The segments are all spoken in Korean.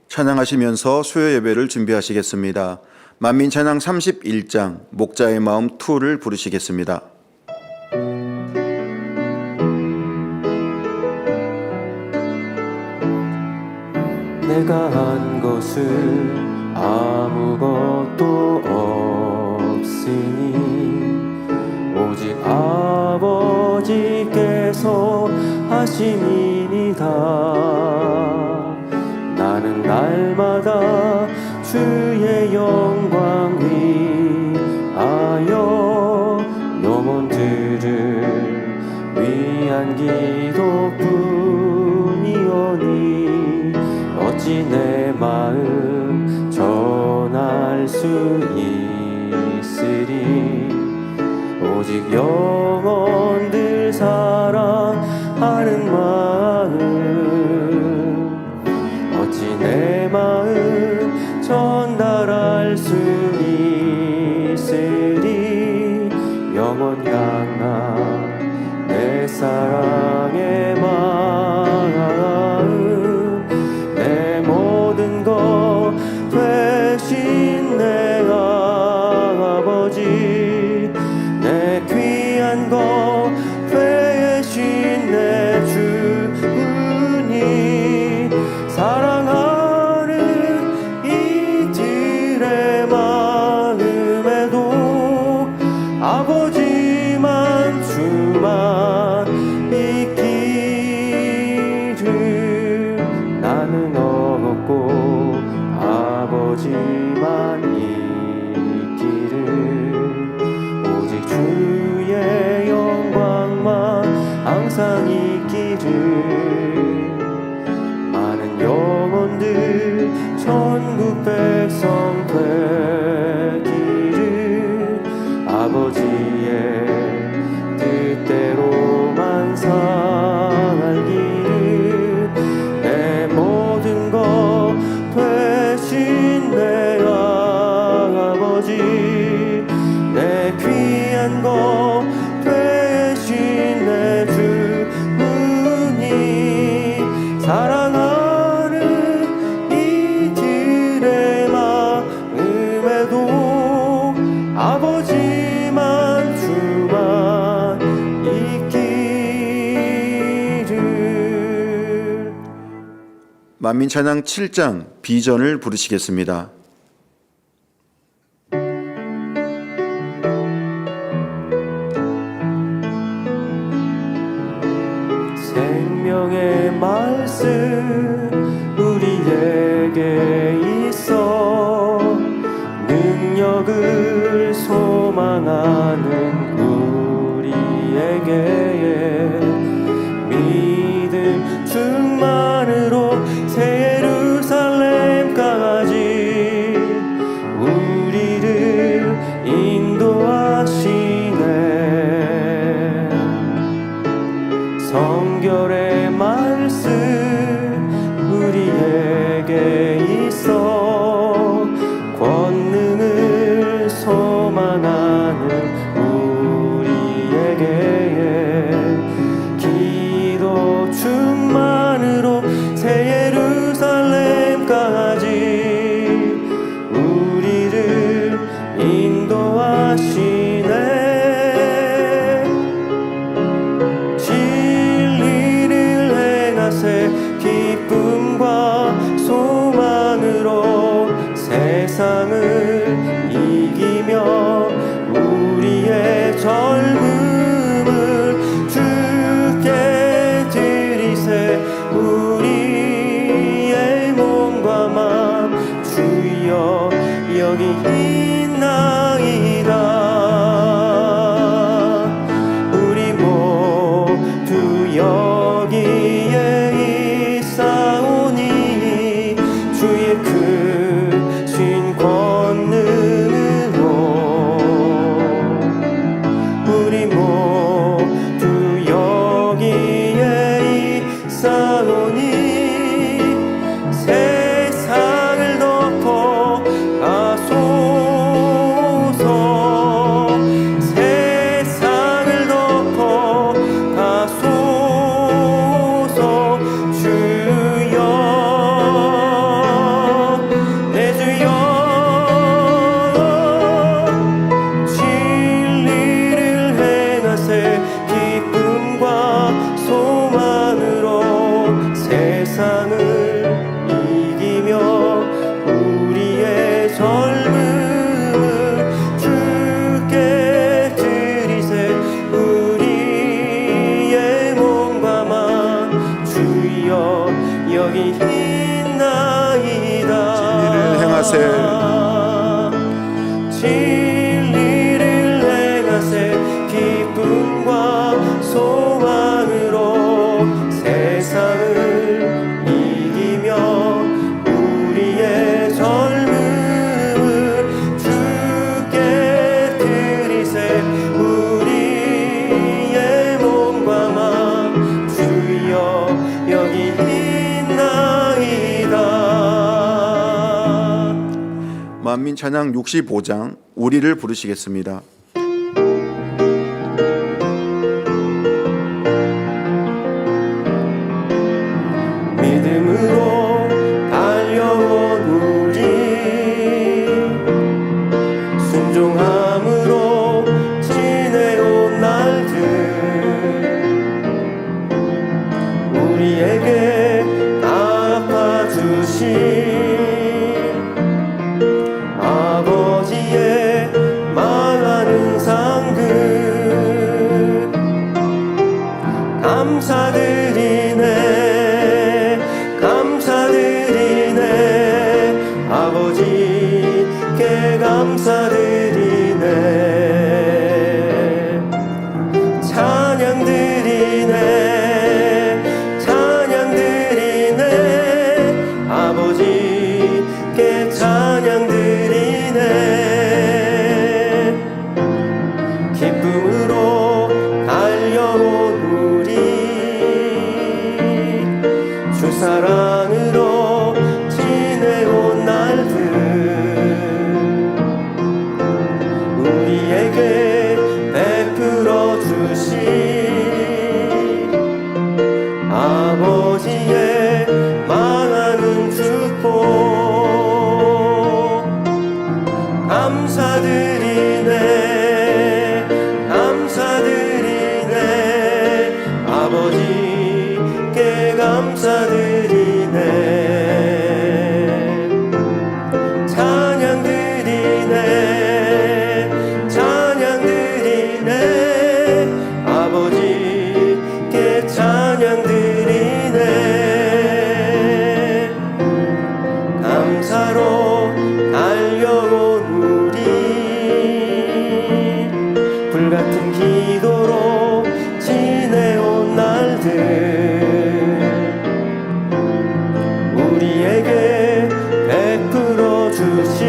찬양하시면서 수요 예배를 준비하시겠습니다. 만민찬양 31장 목자의 마음 2를 부르시겠습니다. 내가 한 것은 아무것도 없으니 오직 아버지께서 하심이니이다. 나는 날마다 주의 영광 위하여 영혼들을 위한 기도뿐이오니 어찌 내 마음 전할 수 있으리. 오직 영혼들 사랑하는 마음 어찌 내 마음 전달할 수 있으리. 영원 향한 내 사랑의 마음 내 모든 것 되신 내 아버지 내 귀한 것 되신 내 주님 사랑하는 이들의 마음에도 아버지만 주만 있기를. 나는 없고 아버지만 있기를. 오직 주의 영광만 항상 있기를. 많은 영혼들 천국 백성 되기를. 아버지의 뜻대로만 살기를. 내 모든 것 되신 내 아버지 내 귀한 것 되신 내 주님 사랑하는 이들의 마음에도 아버지만 주만 있기를. 만민찬양 7장 비전을 부르시겠습니다. 생명의 말씀 우리에게 있어 능력을 소망하는 우리에게 믿음 충만으로 새 예루살렘 강아지 우리를 인도하시네. 성결의 말씀 우리에게 있어 권능을 소망하는 우리에게 기도 충만으로 새 예루살렘 강아지 우리를 인도하시네. 기쁨과 소망으로 세상을 이기며 우리의 젊음을 주께 드리세. 우리의 몸과 맘 주여 여기 있나이다. 우리 모두 여기에 싸우니 주의 크신 권능으로 우리 모두 여기에 싸우니 세상을 덮어 가소서. 진리를 행하세 기쁨과 소망으로 세상을 이기며 우리의 젊음을 주께 드리세 우리의 몸과 마음 주여 여기 있나이다. 만민 찬양 65장 우리를 부르시겠습니다. 믿음으로 달려온 우리 순종함으로 지내온 날들 우리에게 갚아주신 아버지의 망하는 상급 감사드리네 감사드리네 아버지께 감사드리네 찬양드리네 찬양드리네 아버지께 찬양드리네 기쁨으로 달려온 우리 주 사랑으로 지내온 날들 우리에게 베풀어 주신 아버지의 망하는 축복 감사드리네 감사드리네 아버지께 감사드리네 찬양드리네 찬양드리네 아버지께 찬양드리네 감사로 달려온 우리 불같은 기도로 지내온 날들 우리에게 베풀어 주신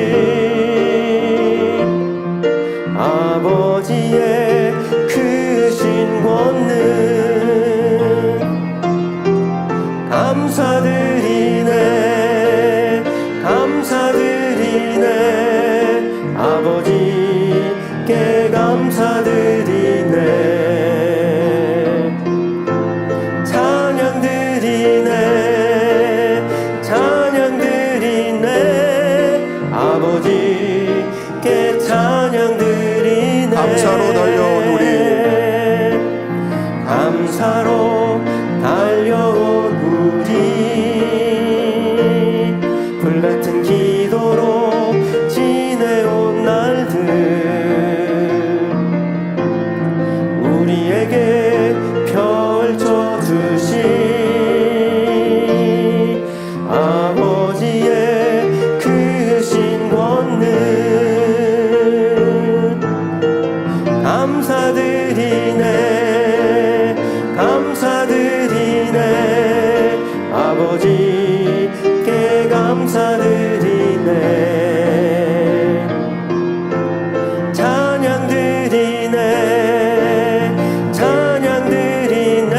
아버지의 크신 권능 감사드리네 감사드리네 아버지께 감사드리네 찬양드리네 찬양드리네 아버지께 찬양드리네 감사로 달려온 우리 감사로 달려온 우리 불같은 기도로 지내온 날들 우리에게 펼쳐주신 아버지의 크신 권능 감사드리네 감사드리네 아버지께 감사드리네 찬양드리네 찬양드리네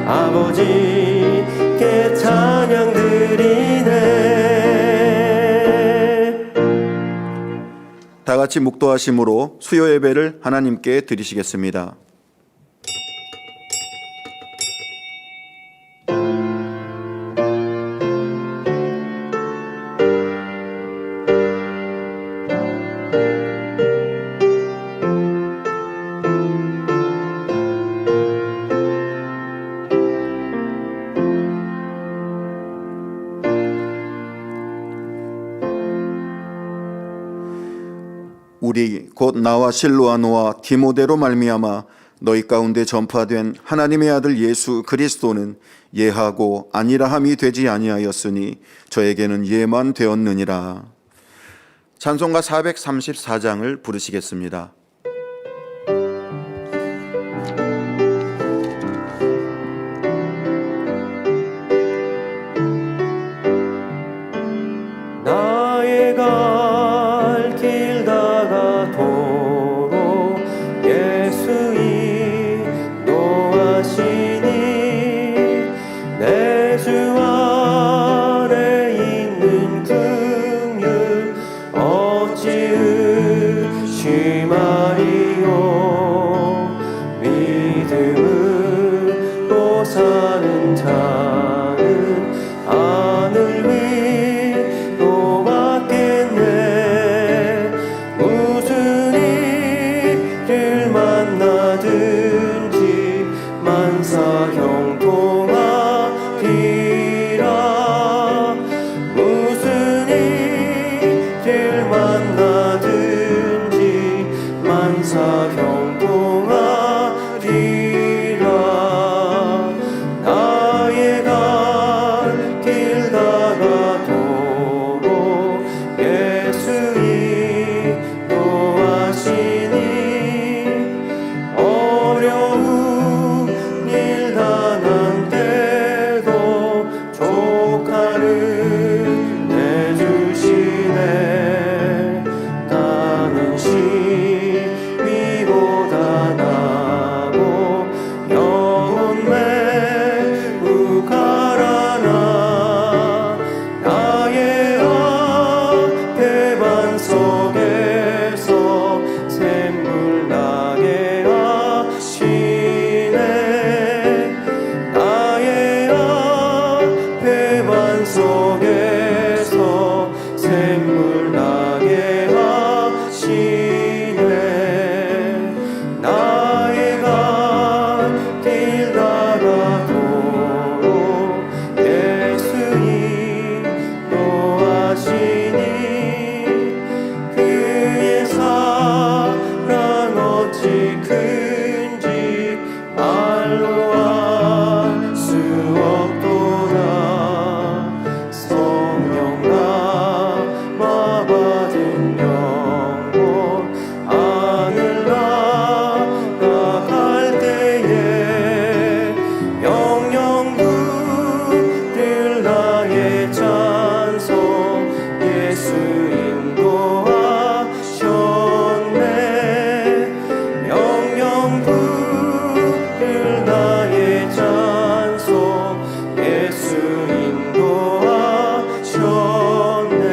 아버지께 찬양드리네 다 같이 묵도하심으로 수요 예배를 하나님께 드리시겠습니다. 우리 곧 나와 실로아노와 디모데로 말미암아 너희 가운데 전파된 하나님의 아들 예수 그리스도는 예하고 아니라함이 되지 아니하였으니 저에게는 예만 되었느니라. 찬송가 434장을 부르시겠습니다. 나의 갈 길 다가도록 예수 인도하시니 내 주 안에 있는 긍휼 어찌 의심하리요. 믿음으로 사는 자는 하늘 위로 받겠네. 무슨 일을 만나든지 만사형통하리라. 무슨 일을 만나든지 만사형통하리라. 나의 갈 길 다가도록 예수 인도하시니 어려운 일 당한 때도 조카를 내주시네. 나는 시위보다 나고 영혼 매우 가라나. 나의 앞에 반석에서 샘물 나게 하시네. 나의 앞에 반석에서 샘물 나게 하시네. 나의 갈 길 다가도록 예수 인도하시니 그의 사랑 어찌 큰지 말로 알 수 없도다. 성령 남아 받은 영혼 하늘 나아갈 때에 영영 부를 나의 찬송 예수 인도하셨네. 영영 부를 나의 찬송 예수 인도하셨네.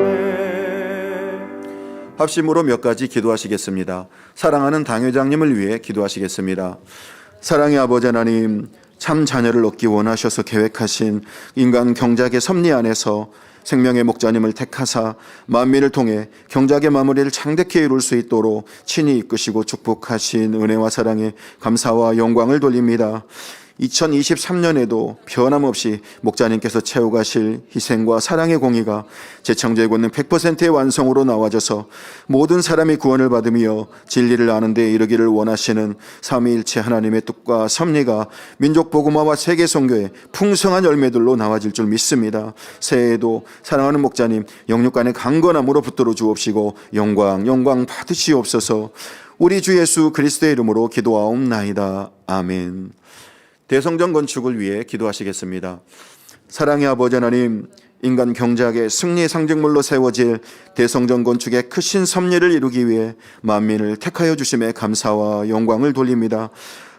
아멘. 합심으로 몇 가지 기도하시겠습니다. 사랑하는 당회장님을 위해 기도하시겠습니다. 사랑의 아버지 하나님, 참 자녀를 얻기 원하셔서 계획하신 인간 경작의 섭리 안에서 생명의 목자님을 택하사 만민을 통해 경작의 마무리를 창대케 이룰 수 있도록 친히 이끄시고 축복하신 은혜와 사랑에 감사와 영광을 돌립니다. 2023년에도 변함없이 목자님께서 채워가실 희생과 사랑의 공의가 제창조의 권능 100%의 완성으로 나와져서 모든 사람이 구원을 받으며 진리를 아는 데 이르기를 원하시는 삼위일체 하나님의 뜻과 섭리가 민족 복음화와 세계 선교의 풍성한 열매들로 나와질 줄 믿습니다. 새해에도 사랑하는 목자님 영육간의 강건함으로 붙들어 주옵시고 영광 받으시옵소서. 우리 주 예수 그리스도의 이름으로 기도하옵나이다. 아멘. 대성전 건축을 위해 기도하시겠습니다. 사랑의 아버지 하나님, 인간 경작의 승리의 상징물로 세워질 대성전 건축의 크신 섭리를 이루기 위해 만민을 택하여 주심에 감사와 영광을 돌립니다.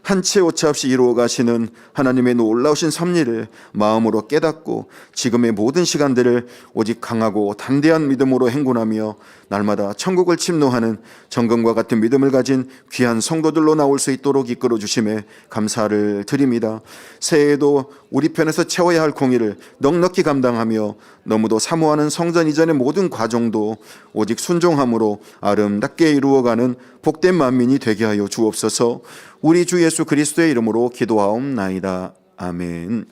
한치 오차 없이 이루어 가시는 하나님의 놀라우신 섭리를 마음으로 깨닫고 지금의 모든 시간들을 오직 강하고 담대한 믿음으로 행군하며 날마다 천국을 침노하는 정금과 같은 믿음을 가진 귀한 성도들로 나올 수 있도록 이끌어 주심에 감사를 드립니다. 새해에도 우리 편에서 채워야 할 공의를 넉넉히 감당하며 너무도 사모하는 성전 이전의 모든 과정도 오직 순종함으로 아름답게 이루어가는 복된 만민이 되게 하여 주옵소서. 우리 주 예수 그리스도의 이름으로 기도하옵나이다. 아멘.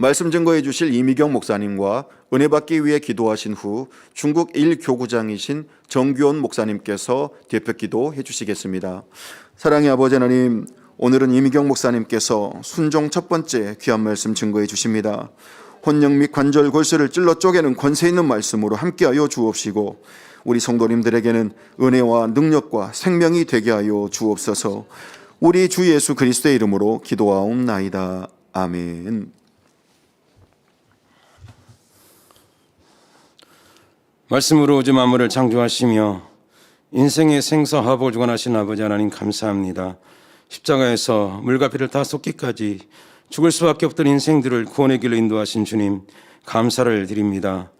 말씀 증거해 주실 이미경 목사님과 은혜 받기 위해 기도하신 후 중국 1교구장이신 정규원 목사님께서 대표 기도해 주시겠습니다. 사랑의 아버지 하나님, 오늘은 이미경 목사님께서 순종 첫 번째 귀한 말씀 증거해 주십니다. 혼령 및 관절 골수를 찔러 쪼개는 권세 있는 말씀으로 함께하여 주옵시고 우리 성도님들에게는 은혜와 능력과 생명이 되게 하여 주옵소서. 우리 주 예수 그리스도의 이름으로 기도하옵나이다. 아멘. 말씀으로 우주 만물을 창조하시며 인생의 생사화복을 주관하신 아버지 하나님 감사합니다. 십자가에서 물과 피를 다 쏟기까지 죽을 수밖에 없던 인생들을 구원의 길로 인도하신 주님 감사를 드립니다.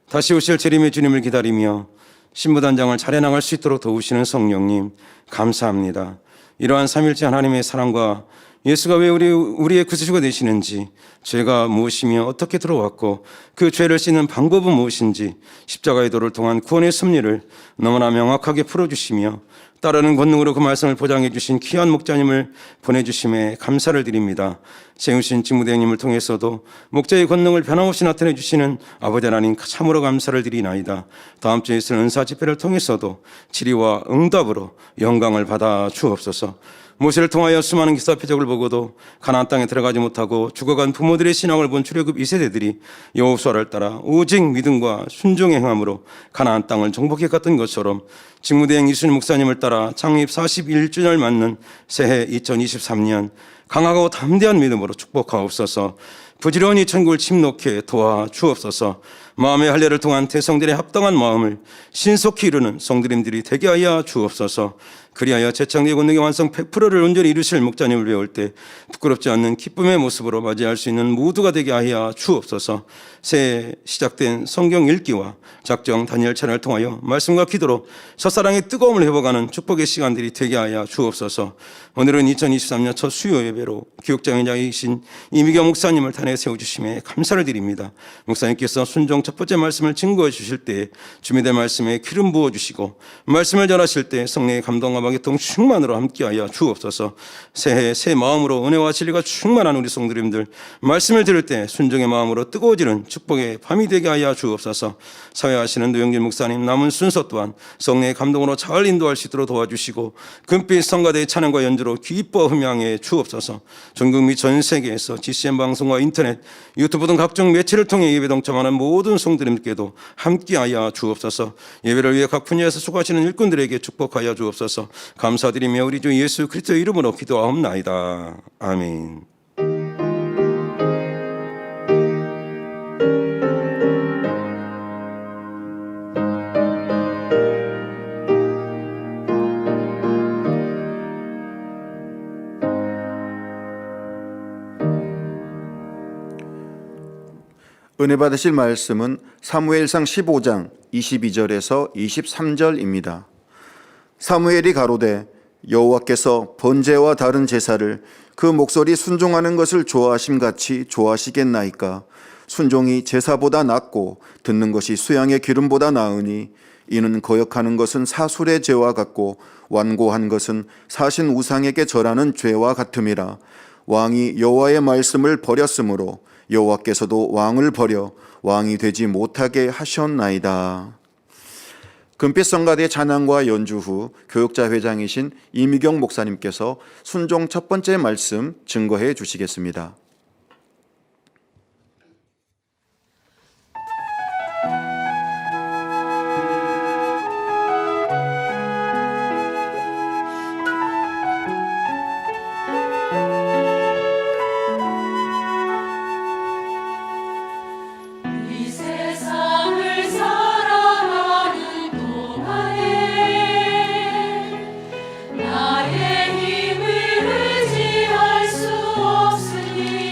다시 오실 재림의 주님을 기다리며 신부단장을 잘 해나갈 수 있도록 도우시는 성령님 감사합니다. 이러한 삼일째 하나님의 사랑과 예수가 왜 우리의 구주가 되시는지, 죄가 무엇이며 어떻게 들어왔고 그 죄를 씻는 방법은 무엇인지 십자가의 도를 통한 구원의 섭리를 너무나 명확하게 풀어주시며 따르는 권능으로 그 말씀을 보장해 주신 귀한 목자님을 보내주심에 감사를 드립니다. 세우신 직무대행님을 통해서도 목자의 권능을 변함없이 나타내 주시는 아버지 하나님 참으로 감사를 드리나이다. 다음 주에 있을 은사 집회를 통해서도 질의와 응답으로 영광을 받아 주옵소서. 모세를 통하여 수많은 기사 표적을 보고도 가나안 땅에 들어가지 못하고 죽어간 부모들의 신앙을 본 출애굽 2세대들이 여호수아를 따라 오직 믿음과 순종의 행함으로 가나안 땅을 정복해 갔던 것처럼 직무대행 이순희 목사님을 따라 창립 41주년을 맞는 새해 2023년 강하고 담대한 믿음으로 축복하옵소서. 부지런히 천국을 침노케 도와 주옵소서. 마음의 할례를 통한 대성들의 합당한 마음을 신속히 이루는 성도님들이 되게 하여 주옵소서. 그리하여 제창의 권능의 완성 100%를 온전히 이루실 목자님을 배울 때 부끄럽지 않는 기쁨의 모습으로 맞이할 수 있는 모두가 되게 하여 주옵소서. 새해 시작된 성경 읽기와 작정 다니엘 찬양을 통하여 말씀과 기도로 첫사랑의 뜨거움을 회복하는 축복의 시간들이 되게 하여 주옵소서. 오늘은 2023년 첫 수요 예배로 교육장의장이신 이미경 목사님을 단에 세워주심에 감사를 드립니다. 목사님께서 순종 첫 번째 말씀을 증거해 주실 때 준비된 말씀에 기름 부어주시고 말씀을 전하실 때 성령의 감동과 마개통 충만으로 함께하여 주옵소서. 새해 새 마음으로 은혜와 진리가 충만한 우리 성도님들 말씀을 들을 때 순종의 마음으로 뜨거워지는 축복의 밤이 되게 하여 주옵소서. 사회하시는 노영진 목사님 남은 순서 또한 성령의 감동으로 잘 인도할 수 있도록 도와주시고 금빛 성가대의 찬양과 연주로 기뻐 흠양해 주옵소서. 전국 및 전 세계에서 GCN 방송과 인터넷, 유튜브 등 각종 매체를 통해 예배 동참하는 모든 성도님들께도 함께하여 주옵소서. 예배를 위해 각 분야에서 수고하시는 일꾼들에게 축복하여 주옵소서. 감사드리며 우리 주 예수 그리스도의 이름으로 기도하옵나이다. 아멘. 은혜 받으실 말씀은 사무엘상 15장 22절에서 23절입니다. 사무엘이 가로되 여호와께서 번제와 다른 제사를 그 목소리 순종하는 것을 좋아하심같이 좋아하시겠나이까. 순종이 제사보다 낫고 듣는 것이 수양의 기름보다 나으니 이는 거역하는 것은 사술의 죄와 같고 완고한 것은 사신 우상에게 절하는 죄와 같음이라. 왕이 여호와의 말씀을 버렸으므로 여호와께서도 왕을 버려 왕이 되지 못하게 하셨나이다. 금빛 성가대 찬양과 연주 후 교육자 회장이신 이미경 목사님께서 순종 첫 번째 말씀 증거해 주시겠습니다. 나의 힘을 의지할 수 없으니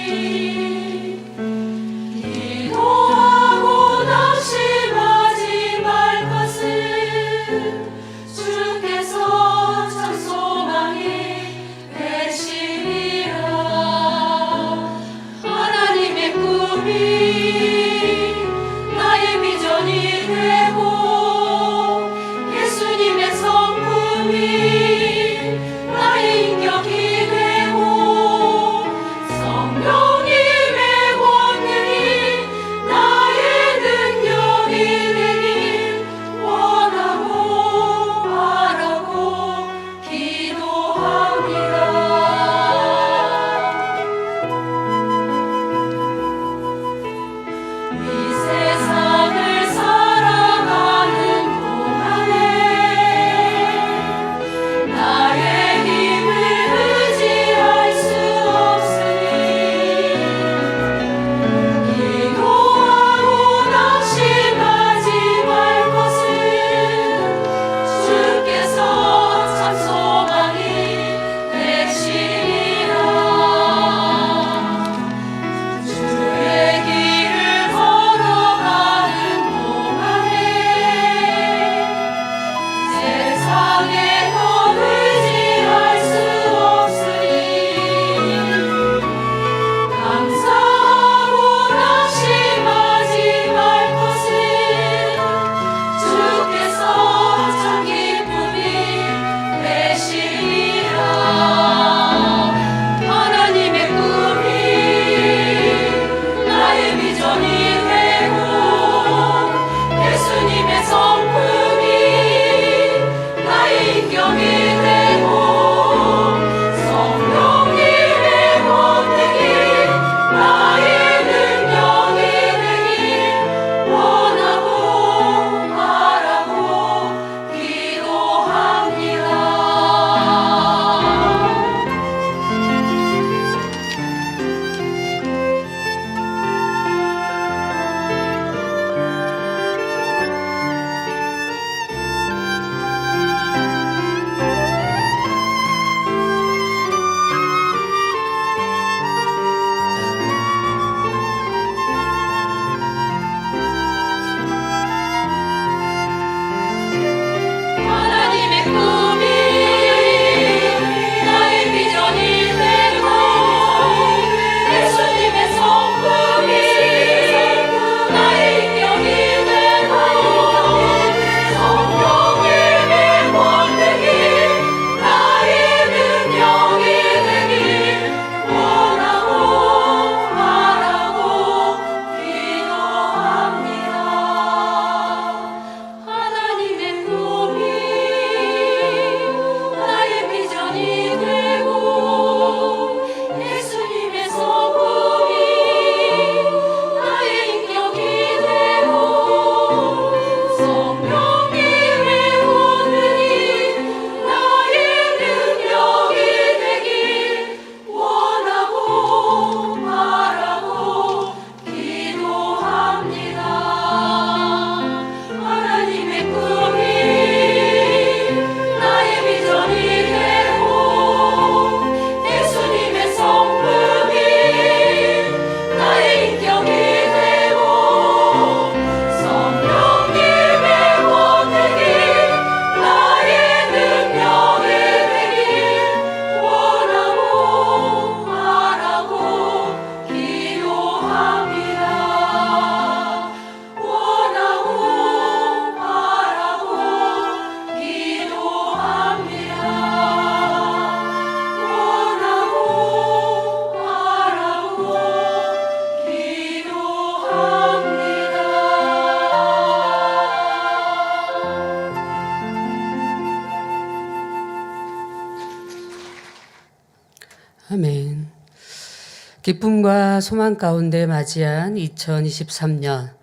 기쁨과 소망 가운데 맞이한 2023년,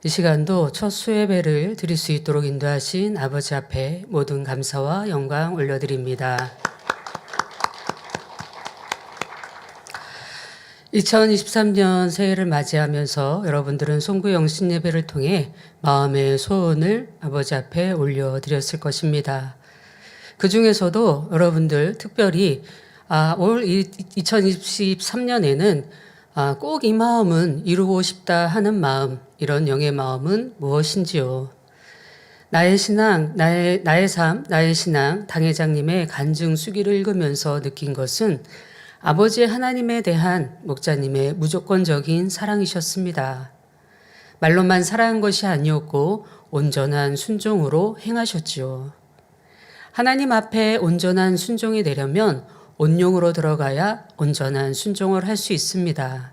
이 시간도 첫 수예배를 드릴 수 있도록 인도하신 아버지 앞에 모든 감사와 영광 올려드립니다. 2023년 새해를 맞이하면서 여러분들은 송구 영신 예배를 통해 마음의 소원을 아버지 앞에 올려드렸을 것입니다. 그 중에서도 여러분들 특별히 올 2023년에는 꼭 이 마음은 이루고 싶다 하는 마음, 이런 영의 마음은 무엇인지요? 나의 신앙, 나의 삶, 나의 신앙, 당회장님의 간증 수기를 읽으면서 느낀 것은 아버지 하나님에 대한 목자님의 무조건적인 사랑이셨습니다. 말로만 사랑한 것이 아니었고 온전한 순종으로 행하셨지요. 하나님 앞에 온전한 순종이 되려면 온용으로 들어가야 온전한 순종을 할 수 있습니다.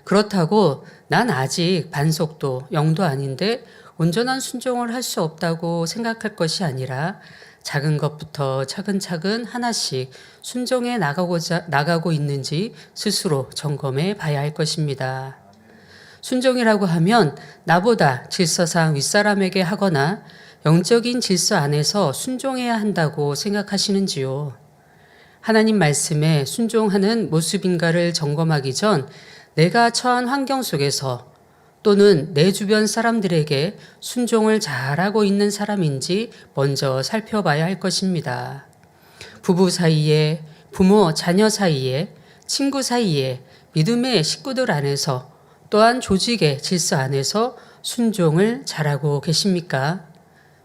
그렇다고 난 아직 반속도, 영도 아닌데 온전한 순종을 할 수 없다고 생각할 것이 아니라 작은 것부터 차근차근 하나씩 순종해 나가고 있는지 스스로 점검해 봐야 할 것입니다. 순종이라고 하면 나보다 질서상 윗사람에게 하거나 영적인 질서 안에서 순종해야 한다고 생각하시는지요? 하나님 말씀에 순종하는 모습인가를 점검하기 전 내가 처한 환경 속에서 또는 내 주변 사람들에게 순종을 잘하고 있는 사람인지 먼저 살펴봐야 할 것입니다. 부부 사이에, 부모, 자녀 사이에, 친구 사이에, 믿음의 식구들 안에서 또한 조직의 질서 안에서 순종을 잘하고 계십니까?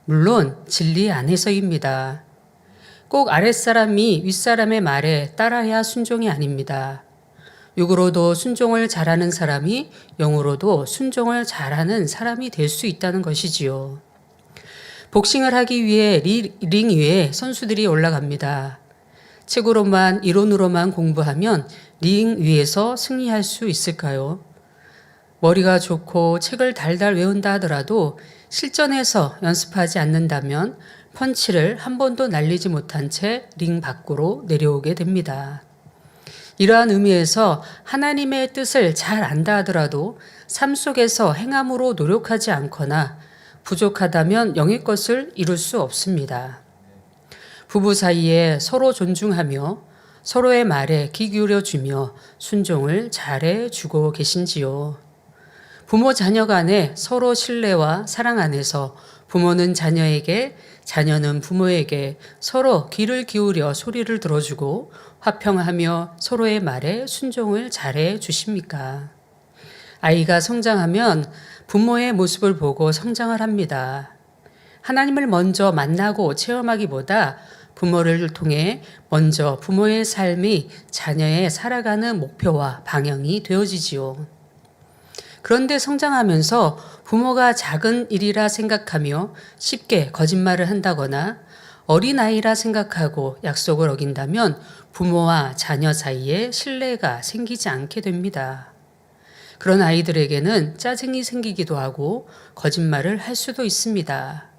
물론 진리 안에서입니다. 꼭 아랫사람이 윗사람의 말에 따라야 순종이 아닙니다. 육으로도 순종을 잘하는 사람이 영으로도 순종을 잘하는 사람이 될 수 있다는 것이지요. 복싱을 하기 위해 링 위에 선수들이 올라갑니다. 책으로만 이론으로만 공부하면 링 위에서 승리할 수 있을까요? 머리가 좋고 책을 달달 외운다 하더라도 실전에서 연습하지 않는다면 펀치를 한 번도 날리지 못한 채 링 밖으로 내려오게 됩니다. 이러한 의미에서 하나님의 뜻을 잘 안다 하더라도 삶 속에서 행함으로 노력하지 않거나 부족하다면 영의 것을 이룰 수 없습니다. 부부 사이에 서로 존중하며 서로의 말에 귀 기울여 주며 순종을 잘해 주고 계신지요? 부모 자녀 간에 서로 신뢰와 사랑 안에서 부모는 자녀에게, 자녀는 부모에게 서로 귀를 기울여 소리를 들어주고 화평하며 서로의 말에 순종을 잘해 주십니까? 아이가 성장하면 부모의 모습을 보고 성장을 합니다. 하나님을 먼저 만나고 체험하기보다 부모를 통해 먼저 부모의 삶이 자녀의 살아가는 목표와 방향이 되어지지요. 그런데 성장하면서 부모가 작은 일이라 생각하며 쉽게 거짓말을 한다거나 어린아이라 생각하고 약속을 어긴다면 부모와 자녀 사이에 신뢰가 생기지 않게 됩니다. 그런 아이들에게는 짜증이 생기기도 하고 거짓말을 할 수도 있습니다.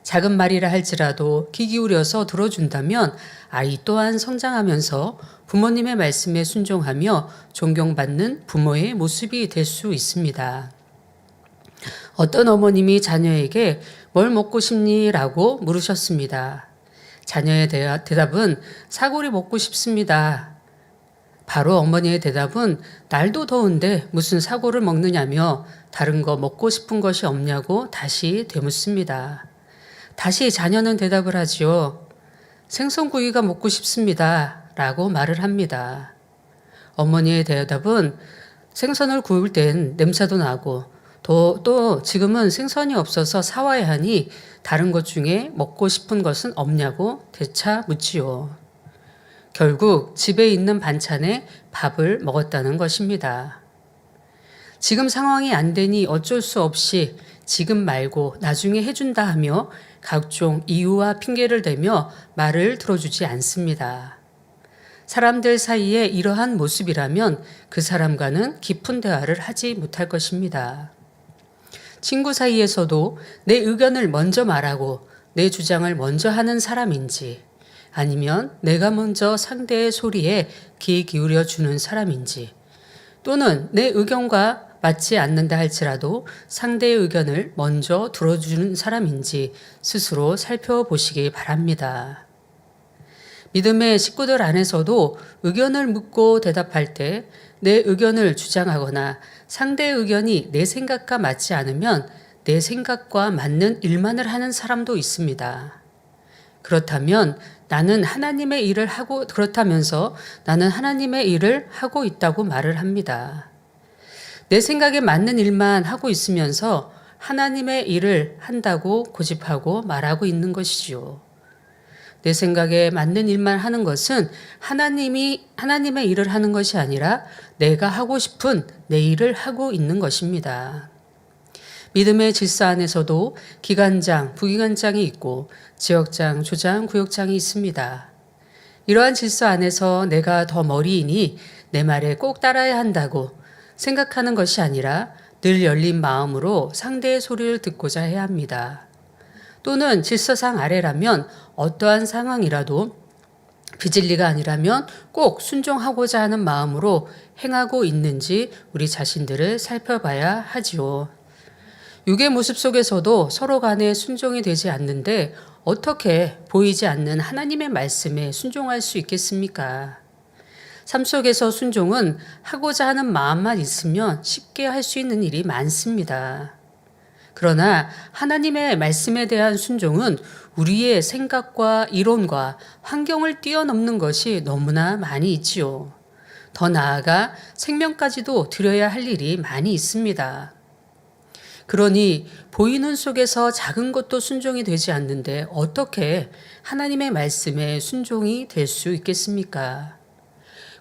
작은 말이라 할지라도 귀 기울여서 들어준다면 아이 또한 성장하면서 부모님의 말씀에 순종하며 존경받는 부모의 모습이 될 수 있습니다. 어떤 어머님이 자녀에게 뭘 먹고 싶니? 라고 물으셨습니다. 자녀의 대답은 사골이 먹고 싶습니다. 바로 어머니의 대답은 날도 더운데 무슨 사골을 먹느냐며 다른 거 먹고 싶은 것이 없냐고 다시 되묻습니다. 다시 자녀는 대답을 하지요. 생선구이가 먹고 싶습니다. 라고 말을 합니다. 어머니의 대답은 생선을 구울 땐 냄새도 나고 또 지금은 생선이 없어서 사와야 하니 다른 것 중에 먹고 싶은 것은 없냐고 되차 묻지요. 결국 집에 있는 반찬에 밥을 먹었다는 것입니다. 지금 상황이 안 되니 어쩔 수 없이 지금 말고 나중에 해준다 하며 각종 이유와 핑계를 대며 말을 들어주지 않습니다. 사람들 사이에 이러한 모습이라면 그 사람과는 깊은 대화를 하지 못할 것입니다. 친구 사이에서도 내 의견을 먼저 말하고 내 주장을 먼저 하는 사람인지 아니면 내가 먼저 상대의 소리에 귀 기울여 주는 사람인지, 또는 내 의견과 맞지 않는다 할지라도 상대의 의견을 먼저 들어주는 사람인지 스스로 살펴보시기 바랍니다. 믿음의 식구들 안에서도 의견을 묻고 대답할 때 내 의견을 주장하거나 상대의 의견이 내 생각과 맞지 않으면 내 생각과 맞는 일만을 하는 사람도 있습니다. 그렇다면서 나는 하나님의 일을 하고 있다고 말을 합니다. 내 생각에 맞는 일만 하고 있으면서 하나님의 일을 한다고 고집하고 말하고 있는 것이지요. 내 생각에 맞는 일만 하는 것은 하나님의 일을 하는 것이 아니라 내가 하고 싶은 내 일을 하고 있는 것입니다. 믿음의 질서 안에서도 기관장, 부기관장이 있고 지역장, 조장, 구역장이 있습니다. 이러한 질서 안에서 내가 더 머리이니 내 말에 꼭 따라야 한다고 생각하는 것이 아니라 늘 열린 마음으로 상대의 소리를 듣고자 해야 합니다. 또는 질서상 아래라면 어떠한 상황이라도 비진리가 아니라면 꼭 순종하고자 하는 마음으로 행하고 있는지 우리 자신들을 살펴봐야 하지요. 육의 모습 속에서도 서로 간에 순종이 되지 않는데 어떻게 보이지 않는 하나님의 말씀에 순종할 수 있겠습니까? 삶 속에서 순종은 하고자 하는 마음만 있으면 쉽게 할 수 있는 일이 많습니다. 그러나 하나님의 말씀에 대한 순종은 우리의 생각과 이론과 환경을 뛰어넘는 것이 너무나 많이 있지요. 더 나아가 생명까지도 드려야 할 일이 많이 있습니다. 그러니 보이는 속에서 작은 것도 순종이 되지 않는데 어떻게 하나님의 말씀에 순종이 될 수 있겠습니까?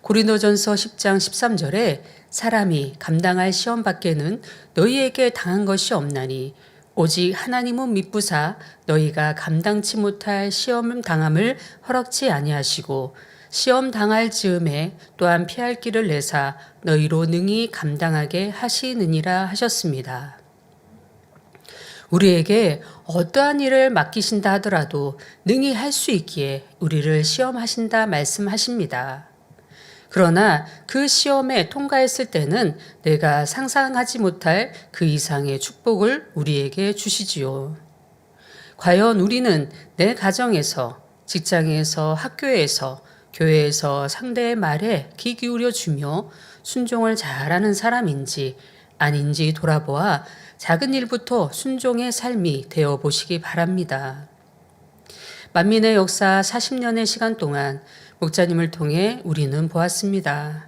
고린도전서 10장 13절에 사람이 감당할 시험 밖에는 너희에게 당한 것이 없나니 오직 하나님은 미쁘사 너희가 감당치 못할 시험 당함을 허락지 아니하시고 시험 당할 즈음에 또한 피할 길을 내사 너희로 능히 감당하게 하시느니라 하셨습니다. 우리에게 어떠한 일을 맡기신다 하더라도 능히 할 수 있기에 우리를 시험하신다 말씀하십니다. 그러나 그 시험에 통과했을 때는 내가 상상하지 못할 그 이상의 축복을 우리에게 주시지요. 과연 우리는 내 가정에서, 직장에서, 학교에서, 교회에서 상대의 말에 귀 기울여 주며 순종을 잘하는 사람인지 아닌지 돌아보아 작은 일부터 순종의 삶이 되어 보시기 바랍니다. 만민의 역사 40년의 시간 동안 목자님을 통해 우리는 보았습니다.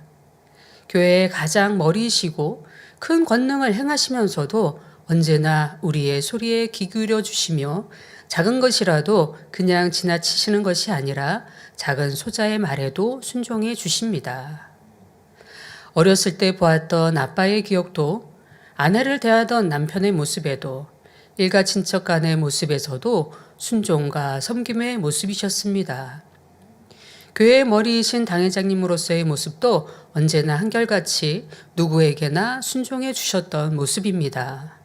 교회의 가장 머리이시고 큰 권능을 행하시면서도 언제나 우리의 소리에 귀 기울여 주시며 작은 것이라도 그냥 지나치시는 것이 아니라 작은 소자의 말에도 순종해 주십니다. 어렸을 때 보았던 아빠의 기억도 아내를 대하던 남편의 모습에도 일가 친척 간의 모습에서도 순종과 섬김의 모습이셨습니다. 교회의 머리이신 당회장님으로서의 모습도 언제나 한결같이 누구에게나 순종해 주셨던 모습입니다.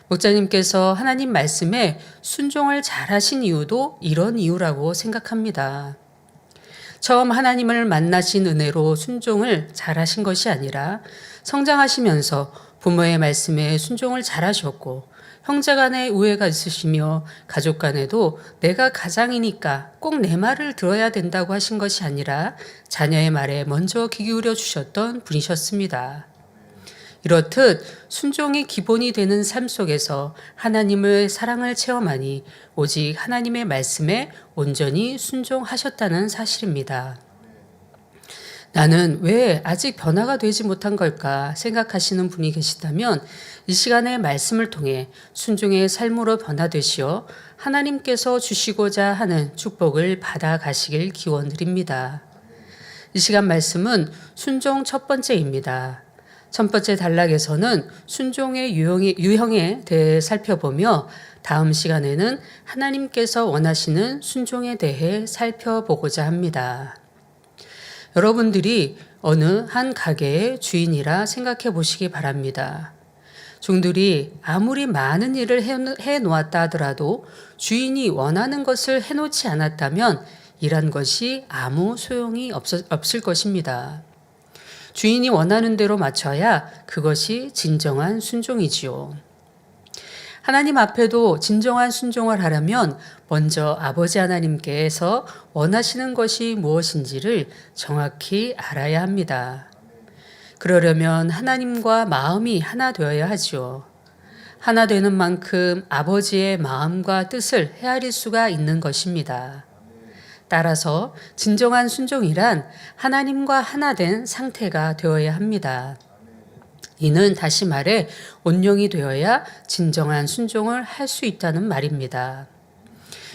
목자님께서 하나님 말씀에 순종을 잘하신 이유도 이런 이유라고 생각합니다. 처음 하나님을 만나신 은혜로 순종을 잘하신 것이 아니라 성장하시면서 부모의 말씀에 순종을 잘하셨고 형제 간에 우애가 있으시며 가족 간에도 내가 가장이니까 꼭 내 말을 들어야 된다고 하신 것이 아니라 자녀의 말에 먼저 귀 기울여 주셨던 분이셨습니다. 이렇듯 순종이 기본이 되는 삶 속에서 하나님의 사랑을 체험하니 오직 하나님의 말씀에 온전히 순종하셨다는 사실입니다. 나는 왜 아직 변화가 되지 못한 걸까 생각하시는 분이 계시다면 이 시간의 말씀을 통해 순종의 삶으로 변화되시어 하나님께서 주시고자 하는 축복을 받아가시길 기원드립니다. 이 시간 말씀은 순종 첫 번째입니다. 첫 번째 단락에서는 순종의 유형에 대해 살펴보며 다음 시간에는 하나님께서 원하시는 순종에 대해 살펴보고자 합니다. 여러분들이 어느 한 가게의 주인이라 생각해 보시기 바랍니다. 종들이 아무리 많은 일을 해 놓았다 하더라도 주인이 원하는 것을 해놓지 않았다면 일한 것이 아무 소용이 없을 것입니다. 주인이 원하는 대로 맞춰야 그것이 진정한 순종이지요. 하나님 앞에도 진정한 순종을 하려면 먼저 아버지 하나님께서 원하시는 것이 무엇인지를 정확히 알아야 합니다. 그러려면 하나님과 마음이 하나 되어야 하지요. 하나 되는 만큼 아버지의 마음과 뜻을 헤아릴 수가 있는 것입니다. 따라서 진정한 순종이란 하나님과 하나 된 상태가 되어야 합니다. 이는 다시 말해 온영이 되어야 진정한 순종을 할 수 있다는 말입니다.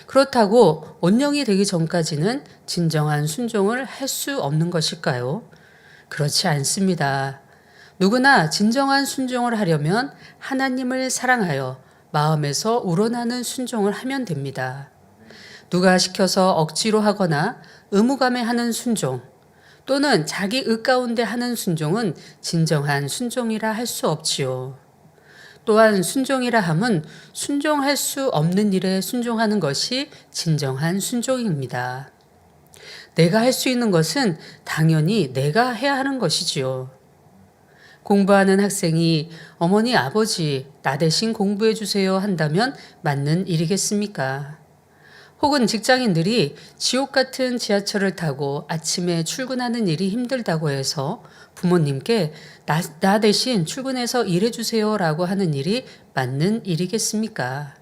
그렇다고 온영이 되기 전까지는 진정한 순종을 할 수 없는 것일까요? 그렇지 않습니다. 누구나 진정한 순종을 하려면 하나님을 사랑하여 마음에서 우러나는 순종을 하면 됩니다. 누가 시켜서 억지로 하거나 의무감에 하는 순종, 또는 자기 의 가운데 하는 순종은 진정한 순종이라 할 수 없지요. 또한 순종이라 함은 순종할 수 없는 일에 순종하는 것이 진정한 순종입니다. 내가 할 수 있는 것은 당연히 내가 해야 하는 것이지요. 공부하는 학생이 어머니, 아버지, 나 대신 공부해 주세요 한다면 맞는 일이겠습니까? 혹은 직장인들이 지옥 같은 지하철을 타고 아침에 출근하는 일이 힘들다고 해서 부모님께 나 대신 출근해서 일해 주세요 라고 하는 일이 맞는 일이겠습니까?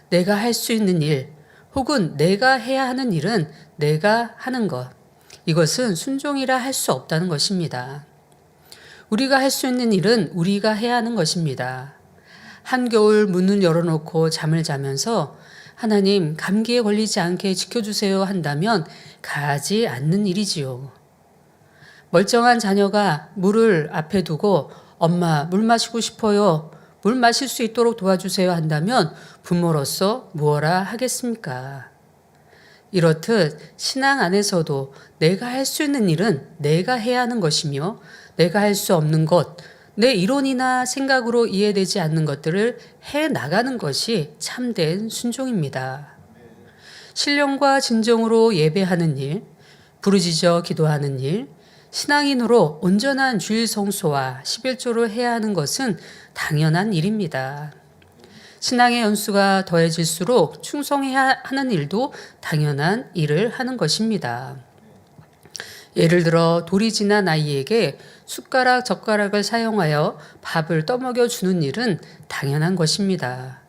내가 할 수 있는 일, 혹은 내가 해야 하는 일은 내가 하는 것. 이것은 순종이라 할 수 없다는 것입니다. 우리가 할 수 있는 일은 우리가 해야 하는 것입니다. 한겨울 문을 열어놓고 잠을 자면서 하나님, 감기에 걸리지 않게 지켜주세요 한다면 가지 않는 일이지요. 멀쩡한 자녀가 물을 앞에 두고 엄마, 물 마시고 싶어요. 물 마실 수 있도록 도와주세요 한다면 부모로서 무엇라 하겠습니까? 이렇듯 신앙 안에서도 내가 할 수 있는 일은 내가 해야 하는 것이며 내가 할 수 없는 것, 내 이론이나 생각으로 이해되지 않는 것들을 해 나가는 것이 참된 순종입니다. 신령과 진정으로 예배하는 일, 부르짖어 기도하는 일, 신앙인으로 온전한 주일 성소와 11조를 해야 하는 것은 당연한 일입니다. 신앙의 연수가 더해질수록 충성해야 하는 일도 당연한 일을 하는 것입니다. 예를 들어 돌이 지난 아이에게 숟가락, 젓가락을 사용하여 밥을 떠먹여 주는 일은 당연한 것입니다.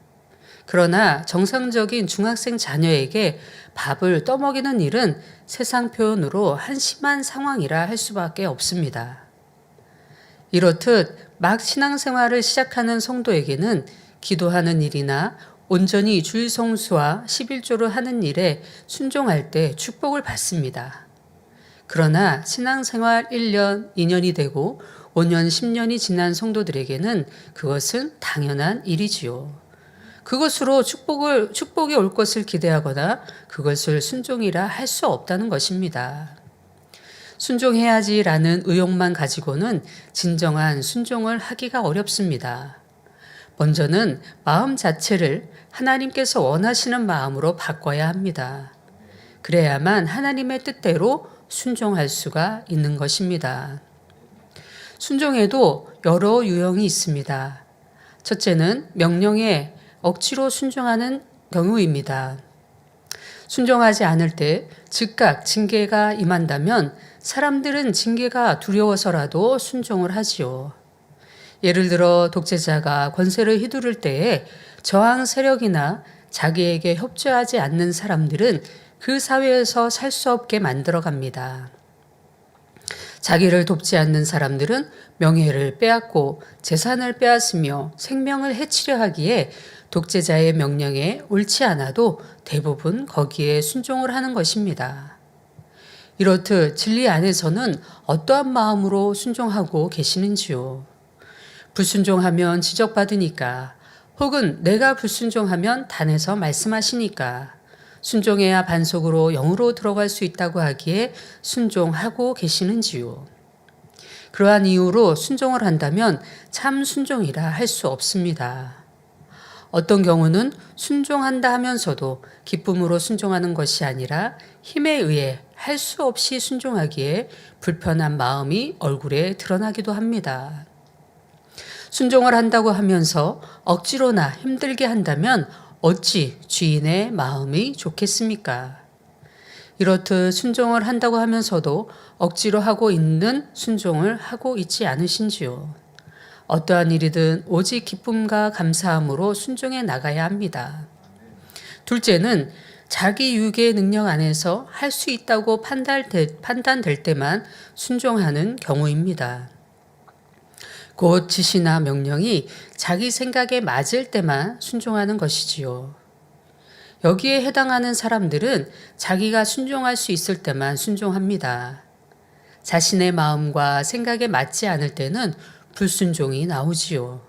그러나 정상적인 중학생 자녀에게 밥을 떠먹이는 일은 세상 표현으로 한심한 상황이라 할 수밖에 없습니다. 이렇듯 막 신앙생활을 시작하는 성도에게는 기도하는 일이나 온전히 주일 성수와 11조를 하는 일에 순종할 때 축복을 받습니다. 그러나 신앙생활 1년, 2년이 되고 5년, 10년이 지난 성도들에게는 그것은 당연한 일이지요. 그것으로 축복이 올 것을 기대하거나 그것을 순종이라 할 수 없다는 것입니다. 순종해야지라는 의욕만 가지고는 진정한 순종을 하기가 어렵습니다. 먼저는 마음 자체를 하나님께서 원하시는 마음으로 바꿔야 합니다. 그래야만 하나님의 뜻대로 순종할 수가 있는 것입니다. 순종에도 여러 유형이 있습니다. 첫째는 명령에 억지로 순종하는 경우입니다. 순종하지 않을 때 즉각 징계가 임한다면 사람들은 징계가 두려워서라도 순종을 하지요. 예를 들어 독재자가 권세를 휘두를 때에 저항 세력이나 자기에게 협조하지 않는 사람들은 그 사회에서 살 수 없게 만들어갑니다. 자기를 돕지 않는 사람들은 명예를 빼앗고 재산을 빼앗으며 생명을 해치려 하기에 독재자의 명령에 옳지 않아도 대부분 거기에 순종을 하는 것입니다. 이렇듯 진리 안에서는 어떠한 마음으로 순종하고 계시는지요? 불순종하면 지적받으니까, 혹은 내가 불순종하면 단에서 말씀하시니까, 순종해야 반석으로 영으로 들어갈 수 있다고 하기에 순종하고 계시는지요? 그러한 이유로 순종을 한다면 참 순종이라 할 수 없습니다. 어떤 경우는 순종한다 하면서도 기쁨으로 순종하는 것이 아니라 힘에 의해 할 수 없이 순종하기에 불편한 마음이 얼굴에 드러나기도 합니다. 순종을 한다고 하면서 억지로나 힘들게 한다면 어찌 주인의 마음이 좋겠습니까? 이렇듯 순종을 한다고 하면서도 억지로 하고 있는 순종을 하고 있지 않으신지요? 어떠한 일이든 오직 기쁨과 감사함으로 순종해 나가야 합니다. 둘째는 자기 유기의 능력 안에서 할 수 있다고 판단될 때만 순종하는 경우입니다. 곧 지시나 명령이 자기 생각에 맞을 때만 순종하는 것이지요. 여기에 해당하는 사람들은 자기가 순종할 수 있을 때만 순종합니다. 자신의 마음과 생각에 맞지 않을 때는 불순종이 나오지요.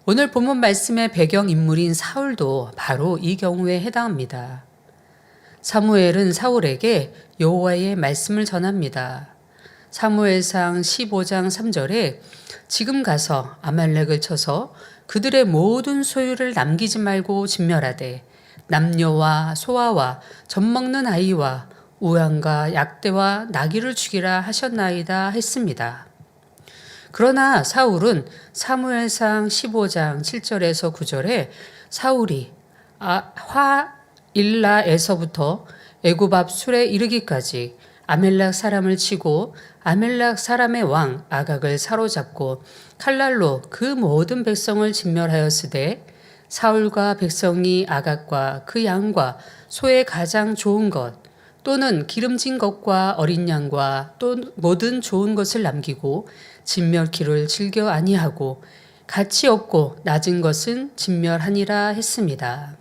오늘 본문 말씀의 배경인물인 사울도 바로 이 경우에 해당합니다. 사무엘은 사울에게 여호와의 말씀을 전합니다. 사무엘상 15장 3절에 지금 가서 아말렉을 쳐서 그들의 모든 소유를 남기지 말고 진멸하되 남녀와 소아와 젖먹는 아이와 우양과 약대와 나귀를 죽이라 하셨나이다 했습니다. 그러나 사울은 사무엘상 15장 7절에서 9절에 사울이 화일라에서부터 애굽 앞 술에 이르기까지 아멜렉 사람을 치고 아멜렉 사람의 왕 아각을 사로잡고 칼날로 그 모든 백성을 진멸하였으되 사울과 백성이 아각과 그 양과 소의 가장 좋은 것 또는 기름진 것과 어린 양과 또 모든 좋은 것을 남기고 진멸키를 즐겨 아니하고 가치 없고 낮은 것은 진멸하니라 했습니다.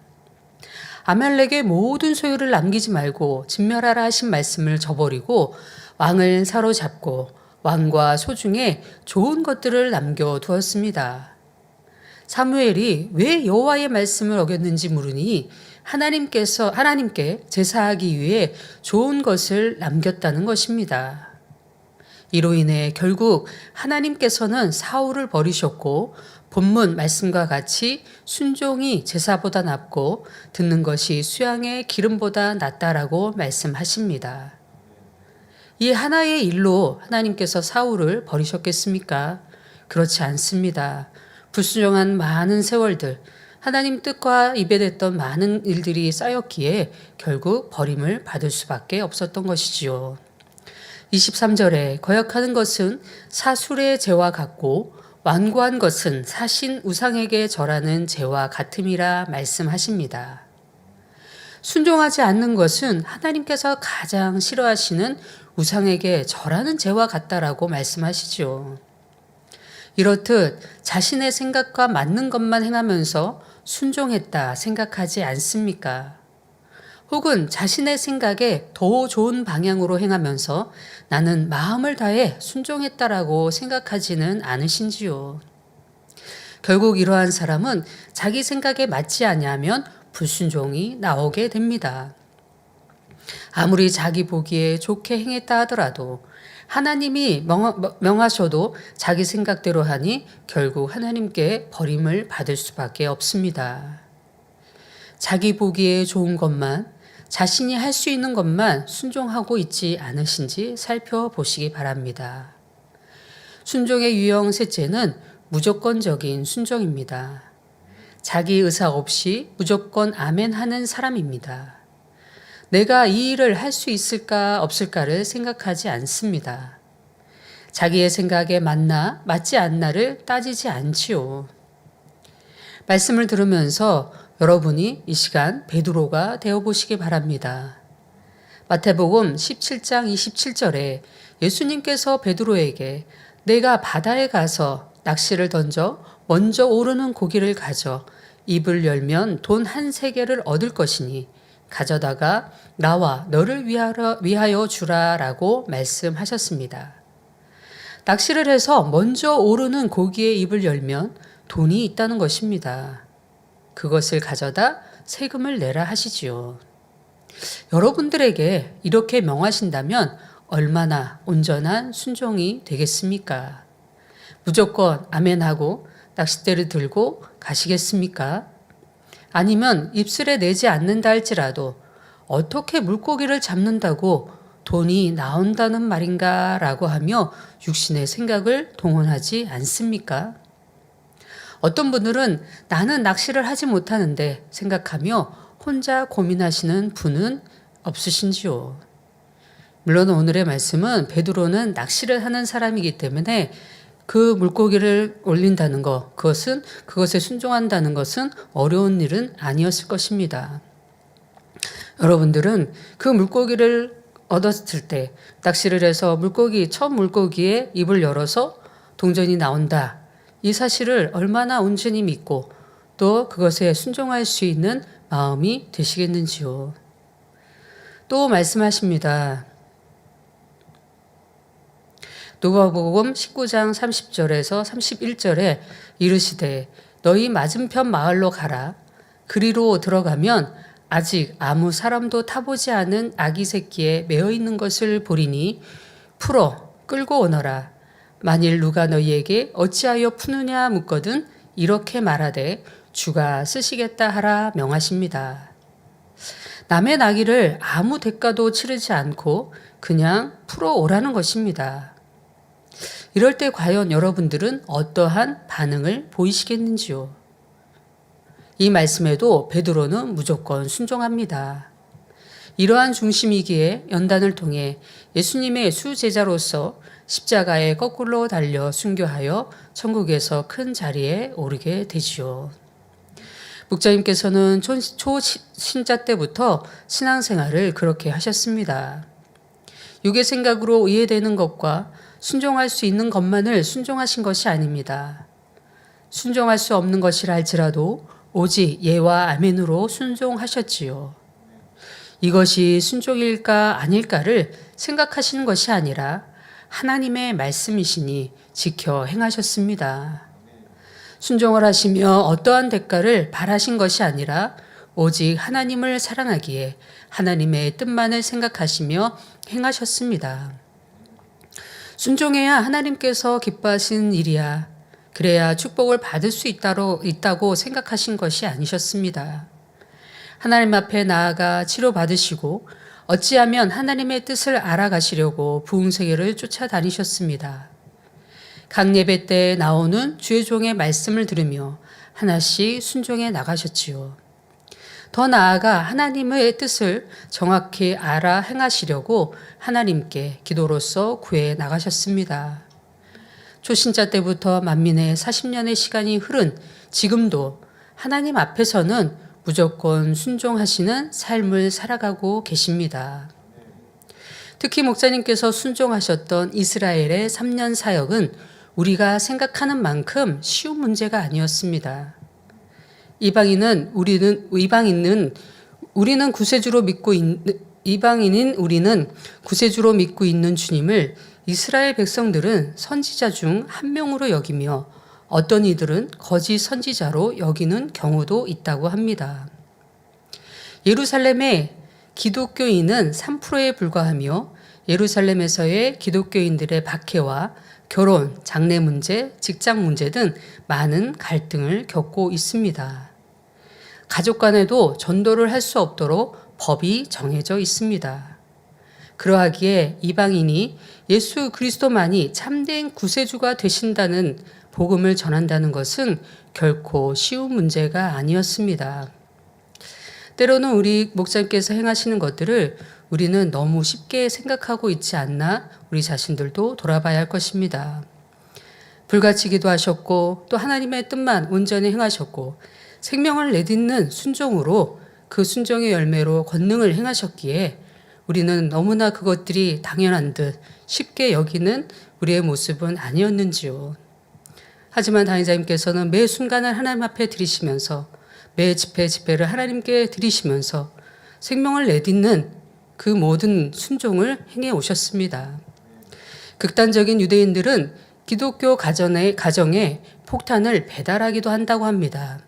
아말렉의 모든 소유를 남기지 말고 진멸하라 하신 말씀을 저버리고 왕을 사로잡고 왕과 소 중에 좋은 것들을 남겨두었습니다. 사무엘이 왜 여호와의 말씀을 어겼는지 물으니 하나님께 제사하기 위해 좋은 것을 남겼다는 것입니다. 이로 인해 결국 하나님께서는 사울을 버리셨고 본문 말씀과 같이 순종이 제사보다 낫고 듣는 것이 수양의 기름보다 낫다라고 말씀하십니다. 이 하나의 일로 하나님께서 사울을 버리셨겠습니까? 그렇지 않습니다. 불순종한 많은 세월들, 하나님 뜻과 이배됐던 많은 일들이 쌓였기에 결국 버림을 받을 수밖에 없었던 것이지요. 23절에 거역하는 것은 사술의 죄와 같고 완고한 것은 사신 우상에게 절하는 죄와 같음이라 말씀하십니다. 순종하지 않는 것은 하나님께서 가장 싫어하시는 우상에게 절하는 죄와 같다라고 말씀하시죠. 이렇듯 자신의 생각과 맞는 것만 행하면서 순종했다 생각하지 않습니까? 혹은 자신의 생각에 더 좋은 방향으로 행하면서 나는 마음을 다해 순종했다라고 생각하지는 않으신지요. 결국 이러한 사람은 자기 생각에 맞지 아니하면 불순종이 나오게 됩니다. 아무리 자기 보기에 좋게 행했다 하더라도 하나님이 명하셔도 자기 생각대로 하니 결국 하나님께 버림을 받을 수밖에 없습니다. 자기 보기에 좋은 것만, 자신이 할 수 있는 것만 순종하고 있지 않으신지 살펴보시기 바랍니다. 순종의 유형 셋째는 무조건적인 순종입니다. 자기 의사 없이 무조건 아멘 하는 사람입니다. 내가 이 일을 할 수 있을까 없을까를 생각하지 않습니다. 자기의 생각에 맞나 맞지 않나를 따지지 않지요. 말씀을 들으면서 여러분이 이 시간 베드로가 되어보시기 바랍니다. 마태복음 17장 27절에 예수님께서 베드로에게 내가 바다에 가서 낚시를 던져 먼저 오르는 고기를 가져 입을 열면 돈 한 세겔을 얻을 것이니 가져다가 나와 너를 위하여 주라라고 말씀하셨습니다. 낚시를 해서 먼저 오르는 고기의 입을 열면 돈이 있다는 것입니다. 그것을 가져다 세금을 내라 하시지요. 여러분들에게 이렇게 명하신다면 얼마나 온전한 순종이 되겠습니까? 무조건 아멘하고 낚싯대를 들고 가시겠습니까? 아니면 입술에 내지 않는다 할지라도 어떻게 물고기를 잡는다고 돈이 나온다는 말인가 라고 하며 육신의 생각을 동원하지 않습니까? 어떤 분들은 나는 낚시를 하지 못하는데 생각하며 혼자 고민하시는 분은 없으신지요? 물론 오늘의 말씀은 베드로는 낚시를 하는 사람이기 때문에 그 물고기를 올린다는 것, 그것에 순종한다는 것은 어려운 일은 아니었을 것입니다. 여러분들은 그 물고기를 얻었을 때 낚시를 해서 첫 물고기의 입을 열어서 동전이 나온다. 이 사실을 얼마나 온전히 믿고 또 그것에 순종할 수 있는 마음이 되시겠는지요. 또 말씀하십니다. 누가복음 19장 30절에서 31절에 이르시되 너희 맞은편 마을로 가라. 그리로 들어가면 아직 아무 사람도 타보지 않은 아기 새끼에 매어 있는 것을 보리니 풀어 끌고 오너라. 만일 누가 너희에게 어찌하여 푸느냐 묻거든 이렇게 말하되 주가 쓰시겠다 하라 명하십니다. 남의 나귀를 아무 대가도 치르지 않고 그냥 풀어 오라는 것입니다. 이럴 때 과연 여러분들은 어떠한 반응을 보이시겠는지요? 이 말씀에도 베드로는 무조건 순종합니다. 이러한 중심이기에 연단을 통해 예수님의 수제자로서 십자가에 거꾸로 달려 순교하여 천국에서 큰 자리에 오르게 되지요. 목자님께서는 초신자 때부터 신앙생활을 그렇게 하셨습니다. 육의 생각으로 이해되는 것과 순종할 수 있는 것만을 순종하신 것이 아닙니다. 순종할 수 없는 것이라 할지라도 오직 예와 아멘으로 순종하셨지요. 이것이 순종일까 아닐까를 생각하시는 것이 아니라 하나님의 말씀이시니 지켜 행하셨습니다. 순종을 하시며 어떠한 대가를 바라신 것이 아니라 오직 하나님을 사랑하기에 하나님의 뜻만을 생각하시며 행하셨습니다. 순종해야 하나님께서 기뻐하신 일이야. 그래야 축복을 받을 수 있다고 생각하신 것이 아니셨습니다. 하나님 앞에 나아가 치료받으시고 어찌하면 하나님의 뜻을 알아가시려고 부흥세계를 쫓아다니셨습니다. 각 예배 때 나오는 주의 종의 말씀을 들으며 하나씩 순종해 나가셨지요. 더 나아가 하나님의 뜻을 정확히 알아 행하시려고 하나님께 기도로서 구해 나가셨습니다. 초신자 때부터 만민의 40년의 시간이 흐른 지금도 하나님 앞에서는 무조건 순종하시는 삶을 살아가고 계십니다. 특히 목사님께서 순종하셨던 이스라엘의 3년 사역은 우리가 생각하는 만큼 쉬운 문제가 아니었습니다. 이방인인 우리는 구세주로 믿고 있는 주님을 이스라엘 백성들은 선지자 중 한 명으로 여기며 어떤 이들은 거짓 선지자로 여기는 경우도 있다고 합니다. 예루살렘의 기독교인은 3%에 불과하며 예루살렘에서의 기독교인들의 박해와 결혼, 장래 문제, 직장 문제 등 많은 갈등을 겪고 있습니다. 가족 간에도 전도를 할 수 없도록 법이 정해져 있습니다. 그러하기에 이방인이 예수 그리스도만이 참된 구세주가 되신다는 복음을 전한다는 것은 결코 쉬운 문제가 아니었습니다. 때로는 우리 목사님께서 행하시는 것들을 우리는 너무 쉽게 생각하고 있지 않나 우리 자신들도 돌아봐야 할 것입니다. 불같이 기도하셨고 또 하나님의 뜻만 온전히 행하셨고 생명을 내딛는 순종으로 그 순종의 열매로 권능을 행하셨기에 우리는 너무나 그것들이 당연한 듯 쉽게 여기는 우리의 모습은 아니었는지요. 하지만 당회자님께서는 매 순간을 하나님 앞에 드리시면서 매 집회를 하나님께 드리시면서 생명을 내딛는 그 모든 순종을 행해 오셨습니다. 극단적인 유대인들은 기독교 가정에 폭탄을 배달하기도 한다고 합니다.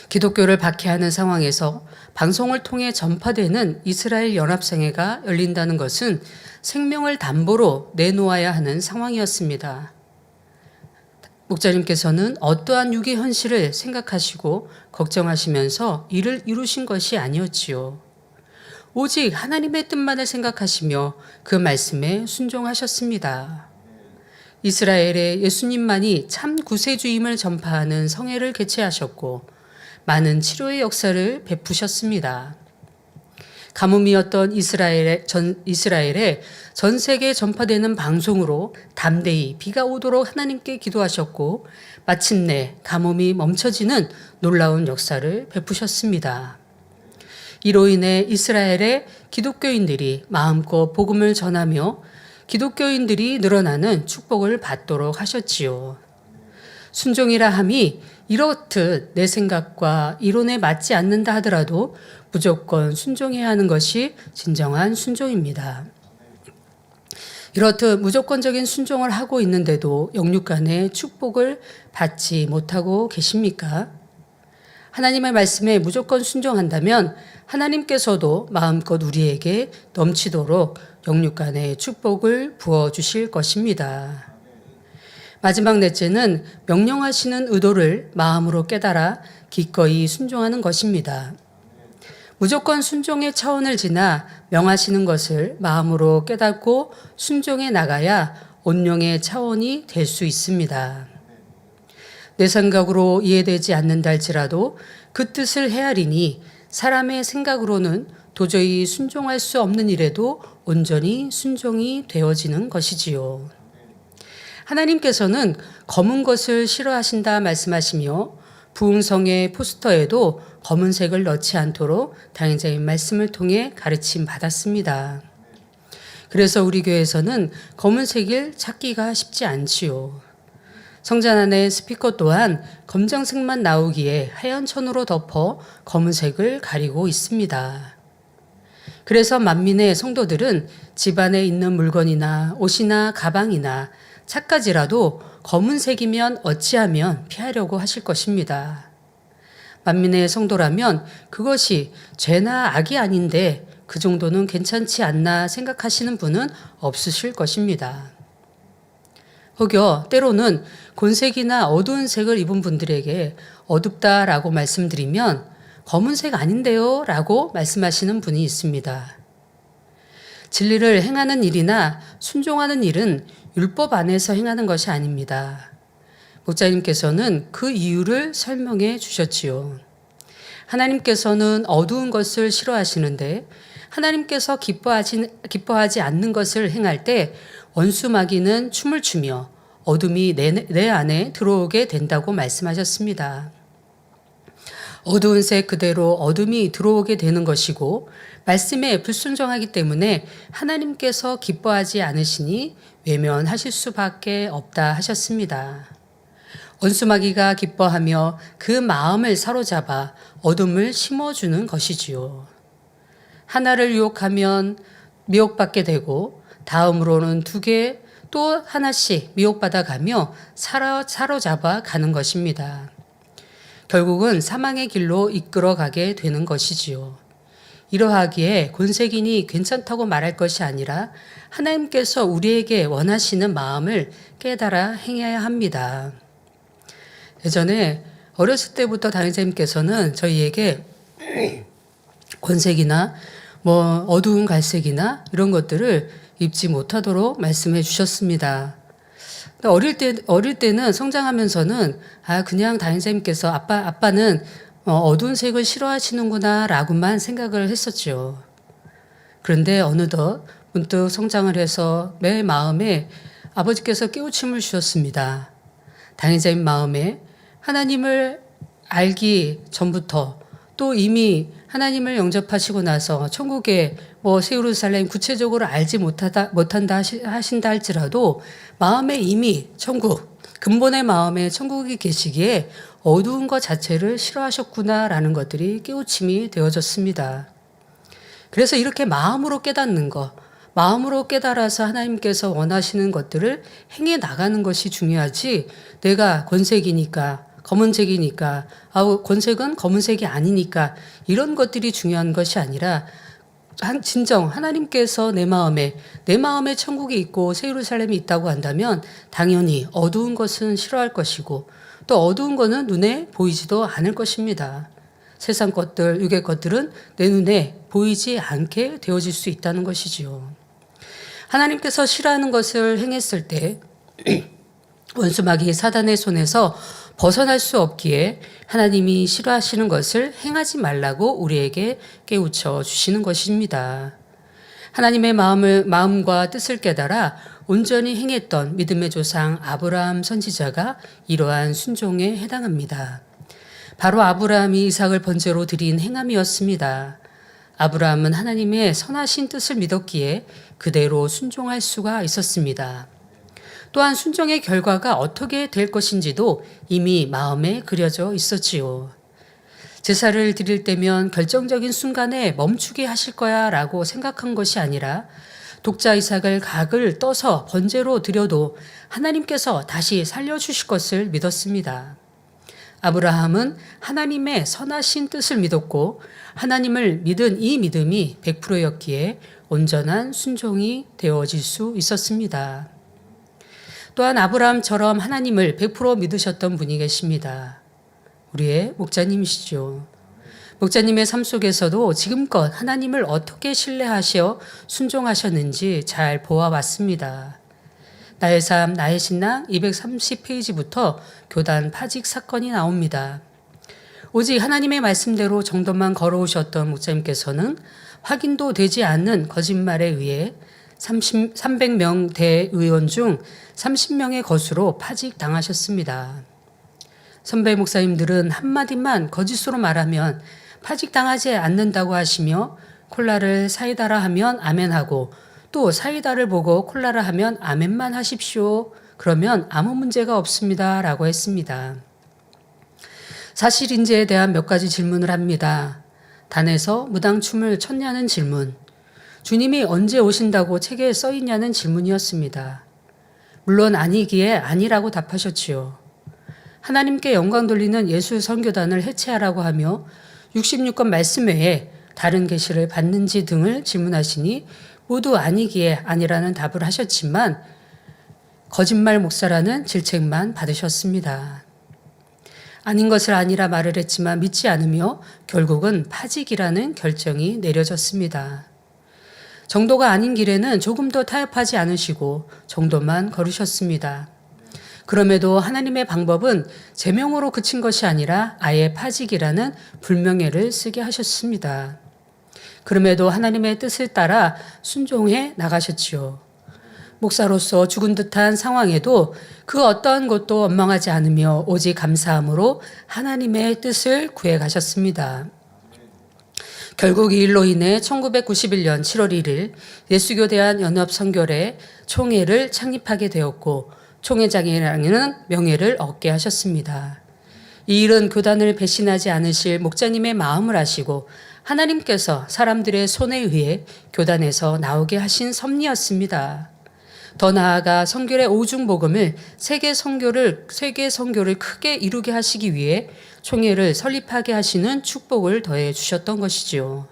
기독교를 박해하는 상황에서 방송을 통해 전파되는 이스라엘 연합성회가 열린다는 것은 생명을 담보로 내놓아야 하는 상황이었습니다. 목자님께서는 어떠한 육의 현실을 생각하시고 걱정하시면서 이를 이루신 것이 아니었지요. 오직 하나님의 뜻만을 생각하시며 그 말씀에 순종하셨습니다. 이스라엘에 예수님만이 참 구세주임을 전파하는 성회를 개최하셨고 많은 치료의 역사를 베푸셨습니다. 가뭄이었던 이스라엘에 전 세계에 전파되는 방송으로 담대히 비가 오도록 하나님께 기도하셨고 마침내 가뭄이 멈춰지는 놀라운 역사를 베푸셨습니다. 이로 인해 이스라엘의 기독교인들이 마음껏 복음을 전하며 기독교인들이 늘어나는 축복을 받도록 하셨지요. 순종이라 함이 이렇듯 내 생각과 이론에 맞지 않는다 하더라도 무조건 순종해야 하는 것이 진정한 순종입니다. 이렇듯 무조건적인 순종을 하고 있는데도 영육간의 축복을 받지 못하고 계십니까? 하나님의 말씀에 무조건 순종한다면 하나님께서도 마음껏 우리에게 넘치도록 영육간의 축복을 부어주실 것입니다. 마지막 넷째는 명령하시는 의도를 마음으로 깨달아 기꺼이 순종하는 것입니다. 무조건 순종의 차원을 지나 명하시는 것을 마음으로 깨닫고 순종해 나가야 온용의 차원이 될 수 있습니다. 내 생각으로 이해되지 않는다 할지라도 그 뜻을 헤아리니 사람의 생각으로는 도저히 순종할 수 없는 일에도 온전히 순종이 되어지는 것이지요. 하나님께서는 검은 것을 싫어하신다 말씀하시며 부흥성의 포스터에도 검은색을 넣지 않도록 당회자님 말씀을 통해 가르침 받았습니다. 그래서 우리 교회에서는 검은색을 찾기가 쉽지 않지요. 성전 안의 스피커 또한 검정색만 나오기에 하얀 천으로 덮어 검은색을 가리고 있습니다. 그래서 만민의 성도들은 집안에 있는 물건이나 옷이나 가방이나 차까지라도 검은색이면 어찌하면 피하려고 하실 것입니다. 만민의 성도라면 그것이 죄나 악이 아닌데 그 정도는 괜찮지 않나 생각하시는 분은 없으실 것입니다. 혹여 때로는 곤색이나 어두운 색을 입은 분들에게 어둡다라고 말씀드리면 검은색 아닌데요 라고 말씀하시는 분이 있습니다. 진리를 행하는 일이나 순종하는 일은 율법 안에서 행하는 것이 아닙니다. 목자님께서는 그 이유를 설명해 주셨지요. 하나님께서는 어두운 것을 싫어하시는데 하나님께서 기뻐하지 않는 것을 행할 때 원수 마귀는 춤을 추며 어둠이 내 안에 들어오게 된다고 말씀하셨습니다. 어두운 색 그대로 어둠이 들어오게 되는 것이고 말씀에 불순종하기 때문에 하나님께서 기뻐하지 않으시니 외면하실 수밖에 없다 하셨습니다. 원수마귀가 기뻐하며 그 마음을 사로잡아 어둠을 심어주는 것이지요. 하나를 유혹하면 미혹받게 되고 다음으로는 2개 또 하나씩 미혹받아 가며 사로잡아 가는 것입니다. 결국은 사망의 길로 이끌어가게 되는 것이지요. 이러하기에 곤색이니 괜찮다고 말할 것이 아니라 하나님께서 우리에게 원하시는 마음을 깨달아 행해야 합니다. 예전에 어렸을 때부터 당회자님께서는 저희에게 곤색이나 어두운 갈색이나 이런 것들을 입지 못하도록 말씀해 주셨습니다. 어릴 때는 성장하면서는 그냥 당회자님께서 아빠는 어두운 색을 싫어하시는구나 라고만 생각을 했었죠. 그런데 어느덧 문득 성장을 해서 내 마음에 아버지께서 깨우침을 주셨습니다. 당회자님 마음에 하나님을 알기 전부터 또 이미 하나님을 영접하시고 나서 천국의 새 예루살렘 구체적으로 알지 못한다 하신다 할지라도 마음에 이미 천국, 근본의 마음에 천국이 계시기에 어두운 것 자체를 싫어하셨구나라는 것들이 깨우침이 되어졌습니다. 그래서 이렇게 마음으로 깨닫는 것, 마음으로 깨달아서 하나님께서 원하시는 것들을 행해 나가는 것이 중요하지 내가 곤색이니까 검은색이니까 곤색은 검은색이 아니니까 이런 것들이 중요한 것이 아니라 진정 하나님께서 내 마음에 천국이 있고 새 예루살렘이 있다고 한다면 당연히 어두운 것은 싫어할 것이고 또 어두운 것은 눈에 보이지도 않을 것입니다. 세상 것들, 육의 것들은 내 눈에 보이지 않게 되어질 수 있다는 것이지요. 하나님께서 싫어하는 것을 행했을 때 원수마귀 사단의 손에서 벗어날 수 없기에 하나님이 싫어하시는 것을 행하지 말라고 우리에게 깨우쳐 주시는 것입니다. 하나님의 마음과 뜻을 깨달아 온전히 행했던 믿음의 조상 아브라함 선지자가 이러한 순종에 해당합니다. 바로 아브라함이 이삭을 번제로 드린 행함이었습니다. 아브라함은 하나님의 선하신 뜻을 믿었기에 그대로 순종할 수가 있었습니다. 또한 순종의 결과가 어떻게 될 것인지도 이미 마음에 그려져 있었지요. 제사를 드릴 때면 결정적인 순간에 멈추게 하실 거야 라고 생각한 것이 아니라 독자 이삭을 각을 떠서 번제로 드려도 하나님께서 다시 살려주실 것을 믿었습니다. 아브라함은 하나님의 선하신 뜻을 믿었고 하나님을 믿은 이 믿음이 100%였기에 온전한 순종이 되어질 수 있었습니다. 또한 아브라함처럼 하나님을 100% 믿으셨던 분이 계십니다. 우리의 목자님이시죠. 목자님의 삶 속에서도 지금껏 하나님을 어떻게 신뢰하셔 순종하셨는지 잘 보아왔습니다. 나의 삶, 나의 신앙 230페이지부터 교단 파직 사건이 나옵니다. 오직 하나님의 말씀대로 정도만 걸어오셨던 목자님께서는 확인도 되지 않는 거짓말에 의해 300명 대의원 중 30명의 것으로 파직당하셨습니다. 선배 목사님들은 한마디만 거짓으로 말하면 파직당하지 않는다고 하시며 콜라를 사이다라 하면 아멘하고 또 사이다를 보고 콜라를 하면 아멘만 하십시오. 그러면 아무 문제가 없습니다. 라고 했습니다. 사실인지에 대한 몇 가지 질문을 합니다. 단에서 무당춤을 췄냐는 질문. 주님이 언제 오신다고 책에 써있냐는 질문이었습니다. 물론 아니기에 아니라고 답하셨지요. 하나님께 영광 돌리는 예수 선교단을 해체하라고 하며 66권 말씀 외에 다른 계시를 받는지 등을 질문하시니 모두 아니기에 아니라는 답을 하셨지만 거짓말 목사라는 질책만 받으셨습니다. 아닌 것을 아니라 말을 했지만 믿지 않으며 결국은 파직이라는 결정이 내려졌습니다. 정도가 아닌 길에는 조금 더 타협하지 않으시고 정도만 걸으셨습니다. 그럼에도 하나님의 방법은 제명으로 그친 것이 아니라 아예 파직이라는 불명예를 쓰게 하셨습니다. 그럼에도 하나님의 뜻을 따라 순종해 나가셨지요. 목사로서 죽은 듯한 상황에도 그 어떠한 것도 원망하지 않으며 오직 감사함으로 하나님의 뜻을 구해 가셨습니다. 결국 이 일로 인해 1991년 7월 1일 예수교 대한연합선교회 총회를 창립하게 되었고 총회장이라는 명예를 얻게 하셨습니다. 이 일은 교단을 배신하지 않으실 목자님의 마음을 아시고 하나님께서 사람들의 손에 의해 교단에서 나오게 하신 섭리였습니다. 더 나아가 선교의 오중복음을 세계 선교를 크게 이루게 하시기 위해 총회를 설립하게 하시는 축복을 더해 주셨던 것이지요.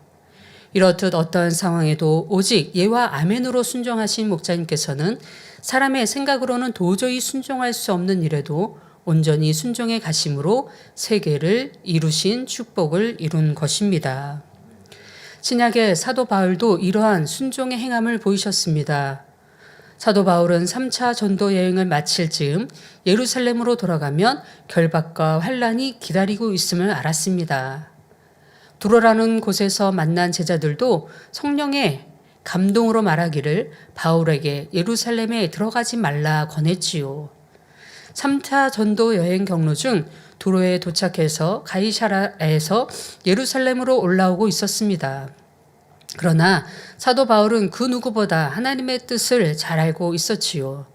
이렇듯 어떠한 상황에도 오직 예와 아멘으로 순종하신 목자님께서는 사람의 생각으로는 도저히 순종할 수 없는 일에도 온전히 순종해 가심으로 세계를 이루신 축복을 이룬 것입니다. 신약의 사도 바울도 이러한 순종의 행함을 보이셨습니다. 사도 바울은 3차 전도 여행을 마칠 즈음 예루살렘으로 돌아가면 결박과 환란이 기다리고 있음을 알았습니다. 두로라는 곳에서 만난 제자들도 성령의 감동으로 말하기를 바울에게 예루살렘에 들어가지 말라 권했지요. 3차 전도 여행 경로 중 두로에 도착해서 가이사라에서 예루살렘으로 올라오고 있었습니다. 그러나 사도 바울은 그 누구보다 하나님의 뜻을 잘 알고 있었지요.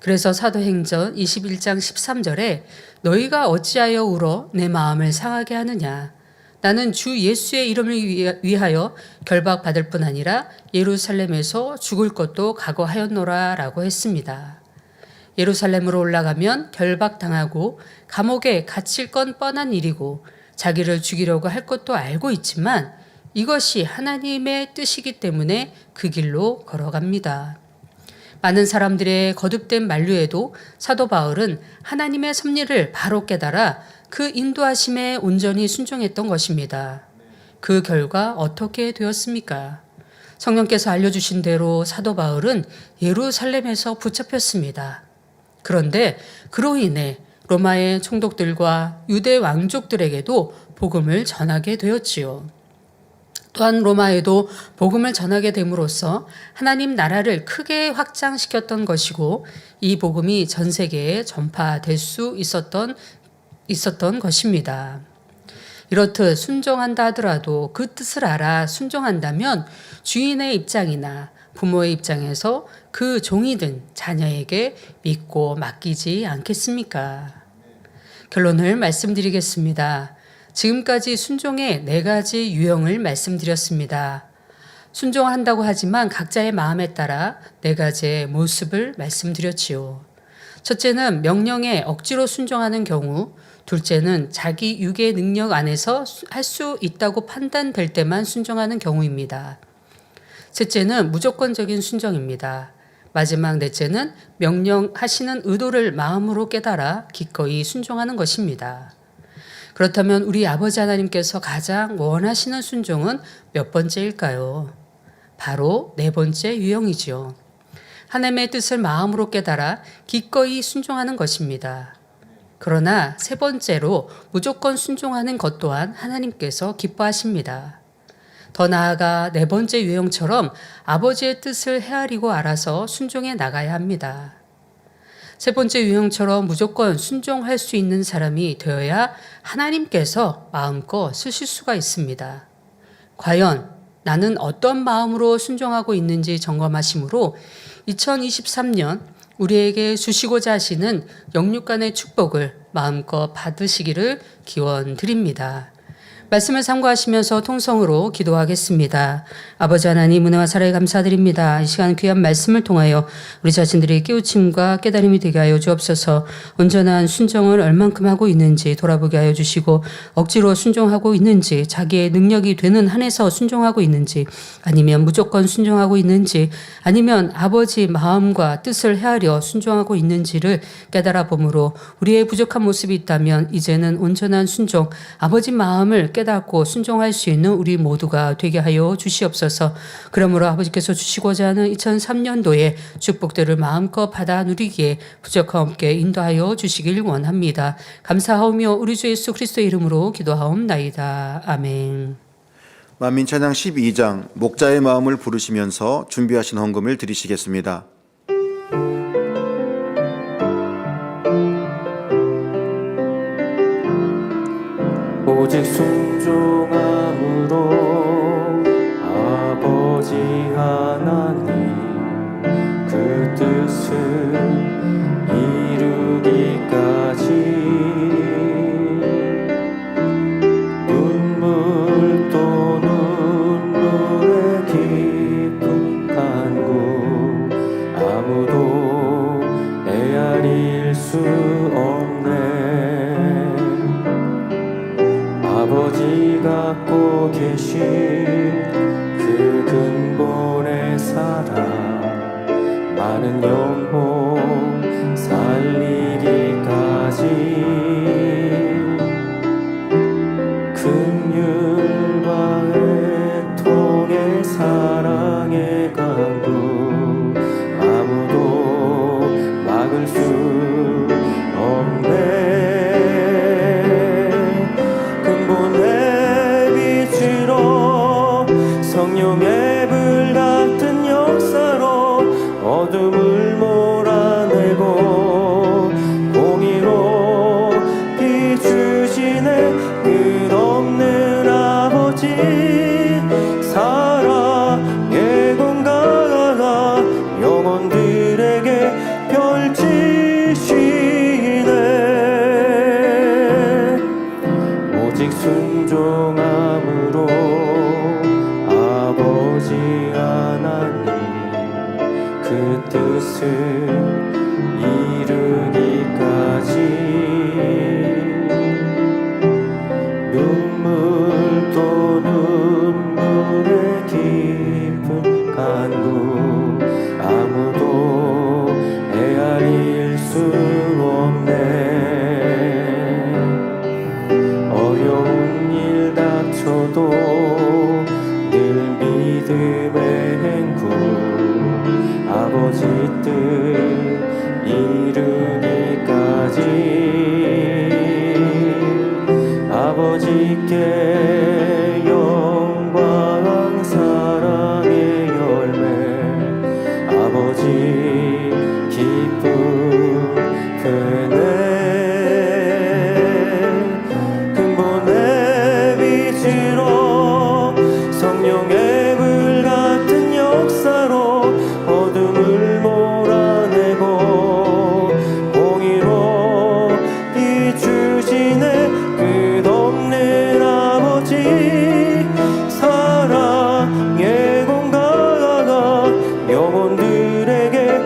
그래서 사도행전 21장 13절에 너희가 어찌하여 울어 내 마음을 상하게 하느냐. 나는 주 예수의 이름을 위하여 결박받을 뿐 아니라 예루살렘에서 죽을 것도 각오하였노라 라고 했습니다. 예루살렘으로 올라가면 결박당하고 감옥에 갇힐 건 뻔한 일이고 자기를 죽이려고 할 것도 알고 있지만 이것이 하나님의 뜻이기 때문에 그 길로 걸어갑니다. 많은 사람들의 거듭된 만류에도 사도 바울은 하나님의 섭리를 바로 깨달아 그 인도하심에 온전히 순종했던 것입니다. 그 결과 어떻게 되었습니까? 성령께서 알려주신 대로 사도 바울은 예루살렘에서 붙잡혔습니다. 그런데 그로 인해 로마의 총독들과 유대 왕족들에게도 복음을 전하게 되었지요. 또한 로마에도 복음을 전하게 됨으로써 하나님 나라를 크게 확장시켰던 것이고 이 복음이 전 세계에 전파될 수 있었던 것입니다. 이렇듯 순종한다 하더라도 그 뜻을 알아 순종한다면 주인의 입장이나 부모의 입장에서 그 종이든 자녀에게 믿고 맡기지 않겠습니까? 결론을 말씀드리겠습니다. 지금까지 순종의 4가지 유형을 말씀드렸습니다. 순종한다고 하지만 각자의 마음에 따라 4가지의 모습을 말씀드렸지요. 첫째는 명령에 억지로 순종하는 경우, 둘째는 자기 육의 능력 안에서 할 수 있다고 판단될 때만 순종하는 경우입니다. 셋째는 무조건적인 순종입니다. 마지막 넷째는 명령하시는 의도를 마음으로 깨달아 기꺼이 순종하는 것입니다. 그렇다면 우리 아버지 하나님께서 가장 원하시는 순종은 몇 번째일까요? 바로 4번째 유형이지요. 하나님의 뜻을 마음으로 깨달아 기꺼이 순종하는 것입니다. 그러나 3번째로 무조건 순종하는 것 또한 하나님께서 기뻐하십니다. 더 나아가 4번째 유형처럼 아버지의 뜻을 헤아리고 알아서 순종해 나가야 합니다. 3번째 유형처럼 무조건 순종할 수 있는 사람이 되어야 하나님께서 마음껏 쓰실 수가 있습니다. 과연 나는 어떤 마음으로 순종하고 있는지 점검하심으로 2023년 우리에게 주시고자 하시는 영육간의 축복을 마음껏 받으시기를 기원드립니다. 말씀을 참고하시면서 통성으로 기도하겠습니다. 아버지 하나님, 은혜와 사랑에 감사드립니다. 이 시간 귀한 말씀을 통하여 우리 자신들의 깨우침과 깨달음이 되게 하여 주옵소서. 온전한 순종을 얼만큼 하고 있는지 돌아보게 하여 주시고, 억지로 순종하고 있는지, 자기의 능력이 되는 한에서 순종하고 있는지, 아니면 무조건 순종하고 있는지, 아니면 아버지 마음과 뜻을 헤아려 순종하고 있는지를 깨달아 보므로 우리의 부족한 모습이 있다면 이제는 온전한 순종, 아버지 마음을 깨닫고 순종할 수 있는 우리 모두가 되게 하여 주시옵소서. 그러므로 아버지께서 주시고자 하는 2003년도에 축복들을 마음껏 받아 누리기에 부족함 없게 인도하여 주시길 원합니다. 감사하오며 우리 주 예수 그리스도의 이름으로 기도하옵나이다. 아멘. 만민찬양 12장 목자의 마음을 부르시면서 준비하신 헌금을 드리시겠습니다. 오직 순종함으로 아버지 하나님 그 뜻을 이루기까지 눈물 또 눈물의 깊은 간구 아무도 헤아릴 수 없네. 아버지 갖고 계신 그 근본의 사랑 많은 영혼 살리기까지 긍휼과 애통의 사랑의 강구 아무도 막을 수 없네. 성령의 불 같은 역사로 어둠을 몰아내고 공의로 비추시네. 끝없는 아버지 사랑의 공가가 영혼들에게 펼치시네. 오직 순종함으로 아버지 하나님 그 뜻을 이루기까지 눈물 또 눈물 주님께 영광 사랑의 열매 아버지 기쁨 그네 근본의 빛으로 성령의 불 같은 역사로 어둠을 몰아내고 공의로 비추시네 끝없는 아버지 사랑의 공가가 영혼들에게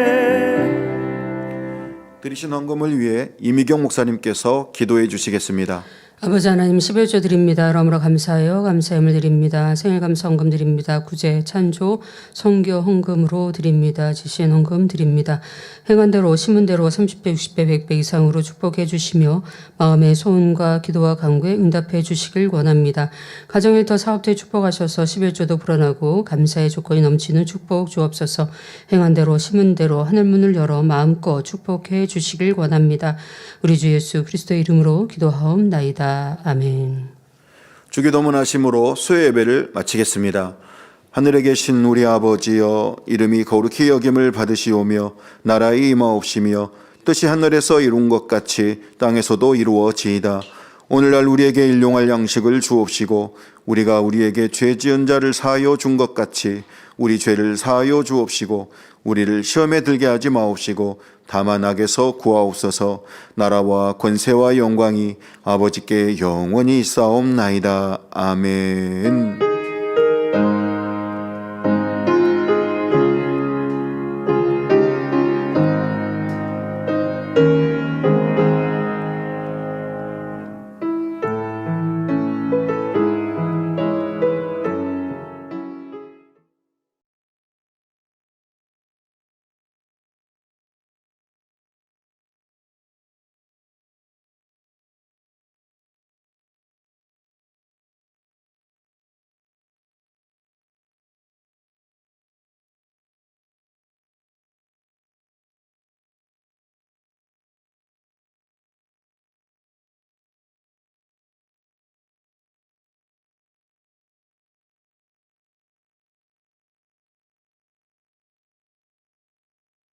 펼치시네. 드리신 헌금을 위해 이미경 목사님께서 기도해 주시겠습니다. 아버지 하나님 11조 드립니다. 그러므로 감사하여 감사함을 드립니다. 생일 감사 헌금 드립니다. 구제, 찬조, 성교 헌금으로 드립니다. 지신 헌금 드립니다. 행한 대로 심은 대로 30배, 60배, 100배 이상으로 축복해 주시며 마음의 소원과 기도와 간구에 응답해 주시길 원합니다. 가정일터 사업대 축복하셔서 11조도 불어나고 감사의 조건이 넘치는 축복 주옵소서. 행한 대로 심은 대로 하늘문을 열어 마음껏 축복해 주시길 원합니다. 우리 주 예수 그리스도의 이름으로 기도하옵나이다. 아멘. 주기도문 하심으로 수요 예배를 마치겠습니다. 하늘에 계신 우리 아버지여 이름이 거룩히 여김을 받으시오며 나라의 임하옵시며 뜻이 하늘에서 이룬 것 같이 땅에서도 이루어지이다. 오늘날 우리에게 일용할 양식을 주옵시고 우리가 우리에게 죄 지은 자를 사하여 준 것 같이 우리 죄를 사하여 주옵시고 우리를 시험에 들게 하지 마옵시고 다만 악에서 구하옵소서. 나라와 권세와 영광이 아버지께 영원히 있사옵나이다. 아멘.